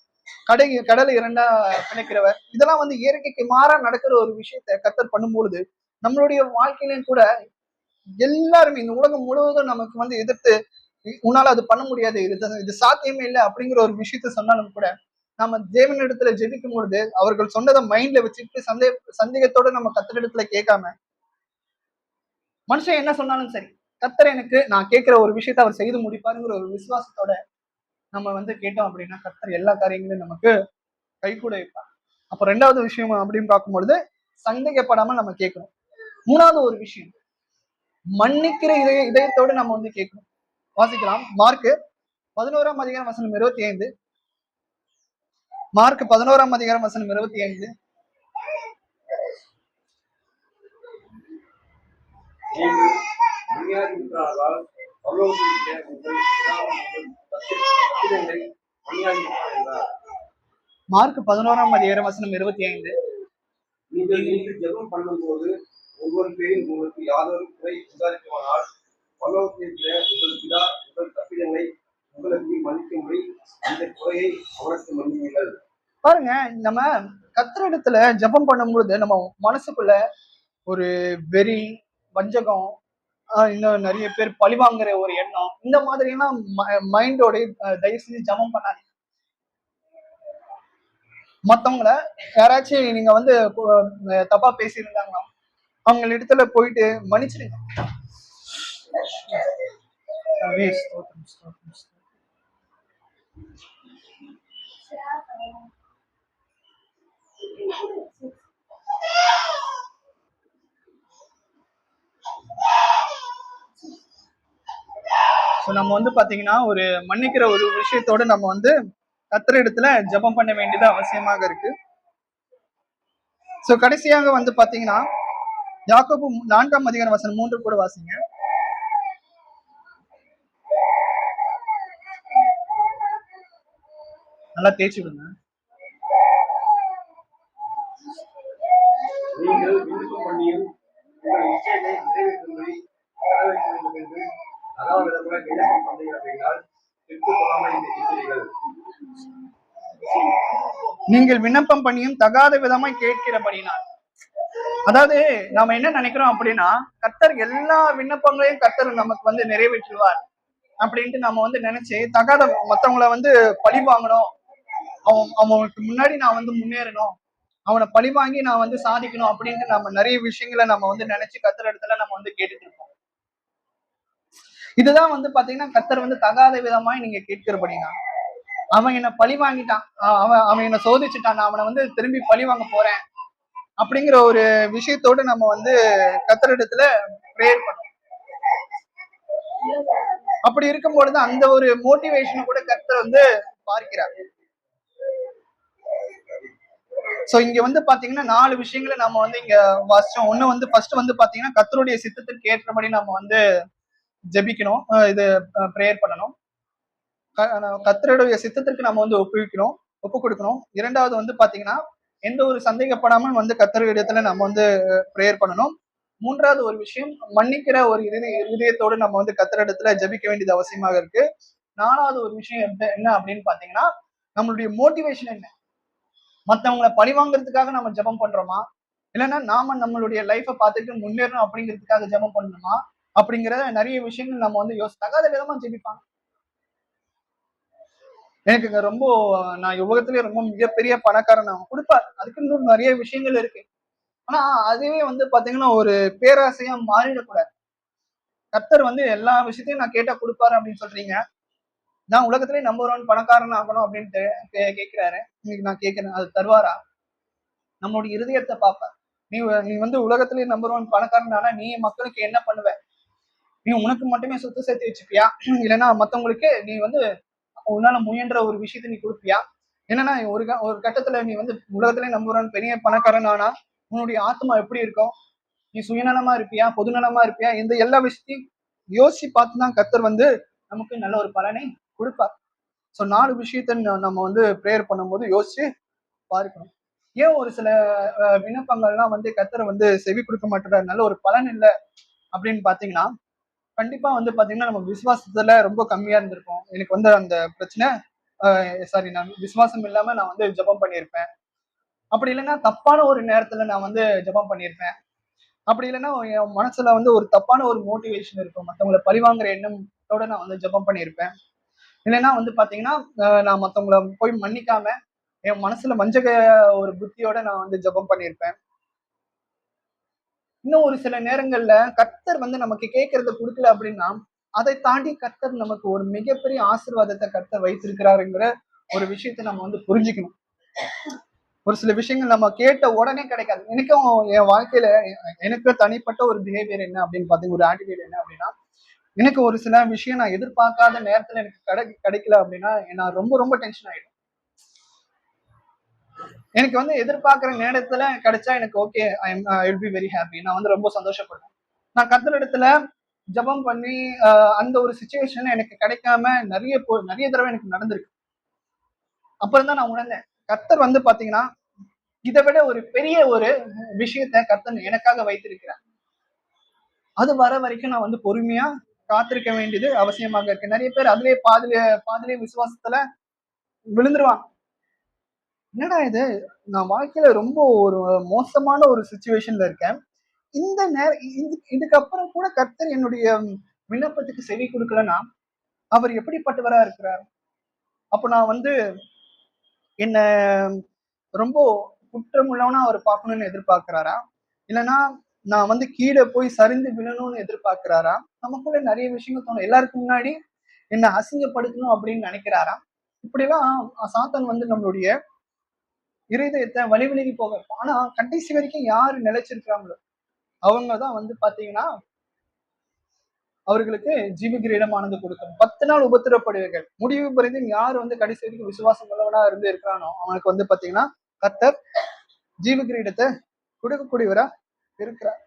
S1: கடலை இரண்டா பிணைக்கிறவர், இதெல்லாம் வந்து இயற்கைக்கு மாறா நடக்கிற ஒரு விஷயத்த கர்த்தர் பண்ணும்பொழுது நம்மளுடைய வாழ்க்கையிலும் கூட எல்லாருமே இந்த உலகம் முழுவதும் நமக்கு வந்து எதிர்த்து உன்னால அது பண்ண முடியாது, இது சாத்தியமே இல்லை அப்படிங்கிற ஒரு விஷயத்த சொன்னாலும் கூட நம்ம தேவனிடத்துல ஜெபிக்கும் பொழுது அவர்கள் சொன்னதை மைண்ட்ல வச்சுட்டு சந்தேகத்தோட நம்ம கத்தரிடத்துல கேட்காம, மனுஷன் என்ன சொன்னாலும் சரி, கத்தர் எனக்கு நான் கேட்கிற ஒரு விஷயத்த அவர் செய்து முடிப்பாருங்கிற ஒரு விசுவாசத்தோட நம்ம வந்து கேட்டோம் அப்படின்னா கத்தர் எல்லா காரியங்களையும் நமக்கு கை கூட வைப்பார். அப்போ 2வது விஷயம் அப்படின்னு பார்க்கும்பொழுது சந்தேகப்படாமல் நம்ம கேட்கணும். 3வது ஒரு விஷயம், மன்னிக்கிற இதயத்தோடு நம்ம வந்து கேட்கணும். வாசிக்கலாம், மார்க் 11:25. மார்க் 11:25. மார்க் 11:25.
S4: நீங்கள் ஜெபம் பண்ணும்போது ஒவ்வொரு பேரும் உங்களுக்கு யாதொரு குறை விசாரிக்குமானால் பரலோகத்திலே உங்கள் பிதா உங்கள் தப்பிதங்களை உங்களுக்கு மன்னிக்கும்படி அந்த குறையை அவனுக்கு மன்னியுங்கள்.
S1: பாருங்க, நம்ம கத்தரிடத்துல ஜெபம் பண்ணும்பொழுது நம்ம மனசுக்குள்ள ஒரு வெறி, வஞ்சகம், இன்னும் நிறைய பேர் பழிவாங்குற ஒரு எண்ணம், இந்த மாதிரி எல்லாம் மைண்டோட தயவு செஞ்சு ஜெபம் பண்ணாதீங்க. மத்தவங்கள யாராச்சும் நீங்க வந்து தப்பா பேசியிருந்தாங்கன்னா அவங்க இடத்துல போயிட்டு மன்னிச்சிடுங்க. நம்ம வந்து பாத்தீங்கன்னா ஒரு மன்னிக்கிற ஒரு விஷயத்தோட நம்ம வந்து கர்த்தர் இடத்துல ஜெபம் பண்ண வேண்டியது அவசியமாக இருக்கு. சோ கடைசியாக வந்து பாத்தீங்கன்னா யாக்கோபு 4:3 கூட வாசிங்க. நல்லா தேய்ச்சி விடுங்க.
S4: நீங்கள் விண்ணப்பம் பண்ணியும் உங்கள் இச்சையை நிறைவேற்றும்படி நிறைவேற்ற வேண்டும் என்று அதாவது விண்ணப்பம் பண்ணுகிறீர்கள்.
S1: நீங்கள் விண்ணப்பம் பண்ணியும் தகாத விதமாய் கேட்கிறபடினால், அதாவது நாம என்ன நினைக்கிறோம் அப்படின்னா கர்த்தர் எல்லா விண்ணப்பங்களையும் கர்த்தர் நமக்கு வந்து நிறைவேற்றுவார் அப்படின்ட்டு நம்ம வந்து நினைச்சு தகாத மத்தவங்கள வந்து பழி வாங்கணும், அவனுக்கு முன்னாடி நான் வந்து முன்னேறணும், அவனை பழி வாங்கி நான் வந்து சாதிக்கணும் அப்படின்ட்டு நம்ம நிறைய விஷயங்களை நம்ம வந்து நினைச்சு கர்த்தர் இடத்துல நம்ம வந்து கேட்டுட்டு இருப்போம். இதுதான் வந்து பாத்தீங்கன்னா கர்த்தர் வந்து தகாத விதமாய் நீங்க கேட்கிறபடினா, அவன் என்ன பழி வாங்கிட்டான், அவன் என்ன சோதிச்சுட்டான், நான் அவனை வந்து திரும்பி பழி வாங்க போறேன் அப்படிங்கிற ஒரு விஷயத்தோடு நம்ம வந்து கர்த்தரிடத்துல பிரேயர் பண்ணோம். அப்படி இருக்கும் பொழுது அந்த ஒரு மோட்டிவேஷனை கூட கர்த்தர் வந்து பார்க்கிறார். சோ இங்க வந்து பாத்தீங்கன்னா 4 விஷயங்களை நம்ம வந்து இங்க வாசிச்சோம். ஒண்ணு வந்து ஃபர்ஸ்ட் வந்து பாத்தீங்கன்னா கர்த்தருடைய சித்தத்திற்கு ஏற்றபடி நம்ம வந்து ஜெபிக்கணும், இது ப்ரேயர் பண்ணணும். கர்த்தருடைய சித்தத்திற்கு நம்ம வந்து ஒப்பு கொடுக்கணும். இரண்டாவது வந்து பாத்தீங்கன்னா எந்த ஒரு சந்தேகப்படாமல் வந்து கர்த்தரிடத்துல நம்ம வந்து ப்ரேயர் பண்ணணும். மூன்றாவது ஒரு விஷயம், மன்னிக்கிற ஒரு இதயத்தோடு நம்ம வந்து கர்த்தரிடத்துல ஜெபிக்க வேண்டியது அவசியமாக இருக்கு. நாலாவது ஒரு விஷயம் என்ன அப்படின்னு பாத்தீங்கன்னா, நம்மளுடைய மோட்டிவேஷன் என்ன? மத்தவங்களை பழிவாங்கிறதுக்காக நம்ம ஜெபம் பண்றோமா, இல்லைன்னா நாம நம்மளுடைய லைஃபை பார்த்துட்டு முன்னேறணும் அப்படிங்கிறதுக்காக ஜெபம் பண்ணணுமா அப்படிங்கிற நிறைய விஷயங்கள் நம்ம வந்து தகாத விதமா ஜெபிப்பாங்க. எனக்கு ரொம்ப நான் உலகத்திலேயே ரொம்ப மிகப்பெரிய பணக்காரன் அவன் கொடுப்பார், அதுக்கு இன்னும் நிறைய விஷயங்கள் இருக்கு. ஆனா அதுவே வந்து பாத்தீங்கன்னா ஒரு பேராசையா மாறிடக்கூடாது. கர்த்தர் வந்து எல்லா விஷயத்தையும் நான் கேட்டா கொடுப்பாரு அப்படின்னு சொல்றீங்க. நான் உலகத்திலேயே நம்பர் 1 பணக்காரன் ஆகணும் அப்படின்ட்டு கேட்கிறாரு. இன்னைக்கு நான் கேட்கிறேன், அது தருவாரா? நம்மளுடைய இருதயத்தை பார்ப்பார். நீ வந்து உலகத்திலேயே நம்பர் 1 பணக்காரன் ஆனா நீ மக்களுக்கு என்ன பண்ணுவ? நீ உனக்கு மட்டுமே சொத்து சேர்த்து வச்சுப்பியா, இல்லைன்னா மத்தவங்களுக்கு நீ வந்து உன்னால முயன்ற ஒரு விஷயத்த நீ கொடுப்பியா? என்னன்னா ஒரு கட்டத்துல நீ வந்து உலகத்திலேயே நம்பர் 1 பெரிய பணக்காரன் ஆனா உன்னுடைய ஆத்மா எப்படி இருக்கும்? நீ சுயநலமா இருப்பியா, பொதுநலமா இருப்பியா? இந்த எல்லா விஷயத்தையும் யோசிச்சு பார்த்துதான் கர்த்தர் வந்து நமக்கு நல்ல ஒரு பலனை கொடுப்பார். சோ 4 விஷயத்த நம்ம வந்து ப்ரேயர் பண்ணும்போது யோசிச்சு பார்க்கணும். ஏன் ஒரு சில விண்ணப்பங்கள்லாம் வந்து கர்த்தர் வந்து செவி கொடுக்க மாட்டேறாரு, நல்ல ஒரு பலன் இல்லை அப்படின்னு பாத்தீங்கன்னா, கண்டிப்பா வந்து பாத்தீங்கன்னா நம்ம விசுவாசத்துல ரொம்ப கம்மியா இருந்திருக்கும். எனக்கு வந்து அந்த பிரச்சனை சாரி, நான் விசுவாசம் இல்லாம நான் வந்து ஜெபம் பண்ணியிருப்பேன். அப்படி இல்லைன்னா தப்பான ஒரு நேரத்துல நான் வந்து ஜெபம் பண்ணியிருப்பேன். அப்படி இல்லைன்னா என் மனசுல வந்து ஒரு தப்பான ஒரு மோட்டிவேஷன் இருக்கும், மத்தவங்களை பழிவாங்குற எண்ணத்தோட நான் வந்து ஜெபம் பண்ணியிருப்பேன். இல்லைன்னா வந்து பாத்தீங்கன்னா நான் மத்தவங்களை போய் மன்னிக்காம என் மனசுல வஞ்சக ஒரு புத்தியோட நான் வந்து ஜெபம் பண்ணியிருப்பேன். இன்னும் ஒரு சில நேரங்கள்ல கர்த்தர் வந்து நமக்கு கேட்கறத கொடுக்கல அப்படின்னா, அதை தாண்டி கர்த்தர் நமக்கு ஒரு மிகப்பெரிய ஆசீர்வாதத்தை கர்த்தர் வைத்திருக்கிறாருங்கிற ஒரு விஷயத்தை நம்ம வந்து புரிஞ்சுக்கணும். ஒரு சில விஷயங்கள் நம்ம கேட்ட உடனே கிடைக்காது. எனக்கும் என் வாழ்க்கையில எனக்கு தனிப்பட்ட ஒரு பிஹேவியர் என்ன அப்படின்னு பாத்தீங்கன்னா, ஒரு ஆட்டிடியூட் என்ன அப்படின்னா, எனக்கு ஒரு சில விஷயம் நான் எதிர்பார்க்காத நேரத்துல எனக்கு கிடைக்கல அப்படின்னா நான் ரொம்ப ரொம்ப டென்ஷன் ஆயிடும். எனக்கு வந்து எதிர்பார்க்கிற நேரத்துல கிடைச்சா எனக்கு okay, I will be very happy, நான் வந்து ரொம்ப சந்தோஷப்படுவேன். நான் கர்த்தர் இடத்துல ஜெபம் பண்ணி அந்த ஒரு சிச்சுவேஷன் எனக்கு கிடைக்காம நிறைய தடவை எனக்கு நடந்திருக்கு. அப்புறம் தான் நான் உணர்ந்தேன், கர்த்தர் வந்து பாத்தீங்கன்னா இதை விட ஒரு பெரிய ஒரு விஷயத்த கர்த்தர் எனக்காக வைத்திருக்கிறார். அது வர வரைக்கும் நான் வந்து பொறுமையா காத்திருக்க வேண்டியது அவசியமாக இருக்கு. நிறைய பேர் அதுலயே பாதிலே விசுவாசத்துல விழுந்துருவாங்க. என்னடா இது, நான் வாழ்க்கையில ரொம்ப ஒரு மோசமான ஒரு சிச்சுவேஷன்ல இருக்கேன், இந்த நேரம் இதுக்கப்புறம் கூட கர்த்தர் என்னுடைய விண்ணப்பத்துக்கு செவி கொடுக்கலன்னா அவர் எப்படிப்பட்டவரா இருக்கிறார்? அப்ப நான் வந்து என்ன ரொம்ப குற்றமுள்ளவனா அவர் பார்க்கணும்னு எதிர்பார்க்கிறாரா, இல்லைன்னா நான் வந்து கீழே போய் சரிந்து விழணும்னு எதிர்பார்க்கிறாரா? நமக்குள்ள நிறைய விஷயங்கள் தோணும். எல்லாருக்கும் முன்னாடி என்ன அசிங்கப்படுத்தணும் அப்படின்னு நினைக்கிறாரா? இப்படிலாம் சாத்தான் வந்து நம்மளுடைய இருதயத்தை வழி விலகி போக இருக்கும். ஆனா கடைசி வரைக்கும் யாரு நிலைச்சிருக்கிறாங்களோ அவங்கதான் வந்து பாத்தீங்கன்னா அவர்களுக்கு ஜீவ கிரீடமானது கொடுக்கும். 10 நாள் உபத்திரப்படுவீர்கள், முடிவு பரிந்தும் யாரு வந்து கடைசி வரைக்கும் விசுவாசம் உள்ளவனா இருந்து இருக்கிறானோ அவனுக்கு வந்து பாத்தீங்கன்னா கர்த்தர் ஜீவ கிரீடத்தை கொடுக்கக்கூடியவரா இருக்கிறார்.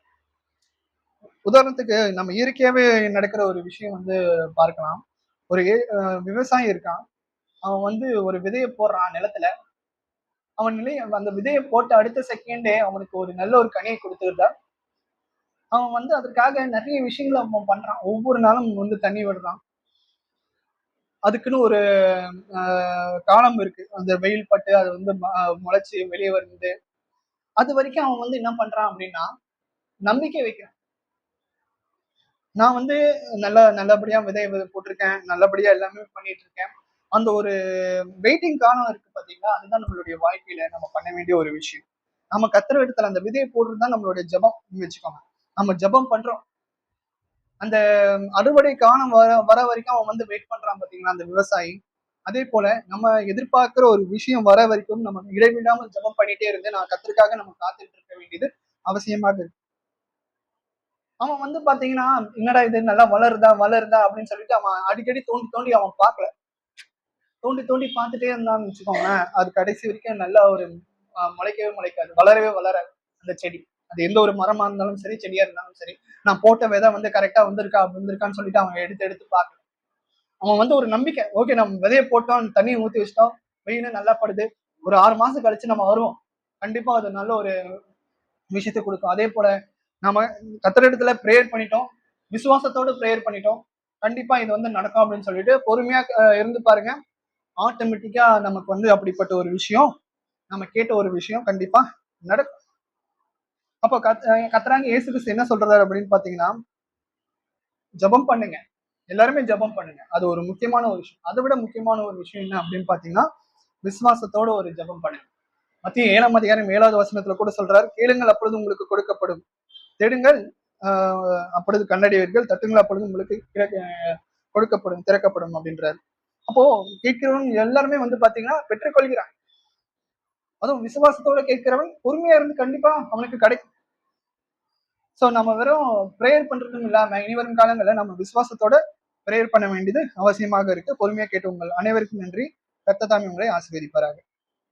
S1: உதாரணத்துக்கு நம்ம இயற்கையாவே நடக்கிற ஒரு விஷயம் வந்து பார்க்கலாம். ஒரு விவசாயி இருக்கான், அவன் வந்து ஒரு விதையை போடுறான் நிலத்துல. அவன் அந்த விதையை போட்ட அடுத்த செகண்டே அவனுக்கு ஒரு நல்ல ஒரு கனியை கொடுத்துருந்தா, அவன் வந்து அதற்காக நிறைய விஷயங்களை அவன் பண்றான். ஒவ்வொரு நாளும் வந்து தண்ணி விடுறான். அதுக்குன்னு ஒரு காலம் இருக்கு, அந்த வெயில் பட்டு அது வந்து முளைச்சு வெளியே வருது. அது வரைக்கும் அவன் வந்து என்ன பண்றான் அப்படின்னா நம்பிக்கை வைக்கிறான். நான் வந்து நல்லபடியா விதை போட்டிருக்கேன், நல்லபடியா எல்லாமே பண்ணிட்டு இருக்கேன். அந்த ஒரு வெயிட்டிங் காலம் இருக்கு பாத்தீங்களா, அதுதான் நம்மளுடைய வாழ்க்கையில நம்ம பண்ண வேண்டிய ஒரு விஷயம். நம்ம கர்த்தர் இடத்துல அந்த விதையை போடுறதுதான் நம்மளுடைய ஜெபம் வச்சுக்கோங்க. நம்ம ஜெபம் பண்றோம், அந்த அறுவடை காலம் வர வரைக்கும் அவன் வந்து வெயிட் பண்றான் பாத்தீங்களா அந்த விவசாயி. அதே போல நம்ம எதிர்பார்க்கிற ஒரு விஷயம் வர வரைக்கும் நம்ம இடைவிடாமல் ஜெபம் பண்ணிட்டே இருந்து நான் கர்த்தருக்காக நம்ம காத்துட்டு இருக்க வேண்டியது அவசியமாக இருக்கு. அவன் வந்து பாத்தீங்கன்னா என்னடா இது நல்லா வளருதா வளருதா அப்படின்னு சொல்லிட்டு அவன் அடிக்கடி தோண்டி தோண்டி அவன் பார்க்கல. தோண்டி தோண்டி பார்த்துட்டே இருந்தான்னு வச்சுக்கோங்களேன், அது கடைசி வரைக்கும் நல்ல ஒரு முளைக்கவே முளைக்காது, வளரவே வளராது அந்த செடி. அது எந்த ஒரு மரமா இருந்தாலும் சரி, செடியா இருந்தாலும் சரி. நான் போட்ட விதை வந்து கரெக்டா வந்திருக்கான்னு சொல்லிட்டு அவன் எடுத்து எடுத்து பார்க்கல. அவன் வந்து ஒரு நம்பிக்கை, ஓகே நம்ம விதையை போட்டோம், தண்ணியை ஊற்றி வச்சிட்டோம், வெயில் நல்லா படுது, ஒரு 6 மாசம் கழிச்சு நம்ம வருவோம், கண்டிப்பா அது நல்ல ஒரு விஷயத்தை கொடுக்கும். அதே போல நம்ம கத்திரிடத்துல ப்ரேயர் பண்ணிட்டோம், விசுவாசத்தோட ப்ரேயர் பண்ணிட்டோம், கண்டிப்பா இது வந்து நடக்கும் அப்படின்னு சொல்லிட்டு பொறுமையா இருந்து பாருங்க. ஆட்டோமேட்டிக்கா நமக்கு வந்து அப்படிப்பட்ட ஒரு விஷயம், நம்ம கேட்ட ஒரு விஷயம் கண்டிப்பா நடக்கும். அப்போ கத்துறாங்க இயேசு கிறிஸ்து என்ன சொல்றாரு அப்படின்னு பாத்தீங்கன்னா, ஜெபம் பண்ணுங்க, எல்லாருமே ஜெபம் பண்ணுங்க. அது ஒரு முக்கியமான ஒரு விஷயம். அதை விட முக்கியமான ஒரு விஷயம் என்ன அப்படின்னு பாத்தீங்கன்னா, விசுவாசத்தோட ஒரு ஜெபம் பண்ணுங்க. மத்திய 7ஆம் அதிகாரம் 7வது வசனத்துல கூட சொல்றாரு, கேளுங்கள் அப்பொழுது உங்களுக்கு கொடுக்கப்படும், தேடுங்கள் அப்பொழுது கண்டடைவீர்கள், தட்டுங்கள் அப்பொழுது உங்களுக்கு கொடுக்கப்படும், திறக்கப்படும் அப்படின்றாரு. அப்போ கேட்கிறவன் எல்லாருமே வந்து பாத்தீங்கன்னா பெற்றுக்கொள்கிறான். அதுவும் விசுவாசத்தோட கேட்கிறவன் பொறுமையா இருந்து கண்டிப்பா அவனுக்கு கிடைக்கும். சோ நம்ம வெறும் ப்ரேயர் பண்றதும் இல்லாம இனி வரும் காலங்களில் நம்ம விசுவாசத்தோட ப்ரேயர் பண்ண வேண்டியது அவசியமாக இருக்கு. பொறுமையா கேட்டு உங்கள் அனைவருக்கும் நன்றி. கர்த்தர் தாமே உங்களை ஆசீர்வதிப்பாராக.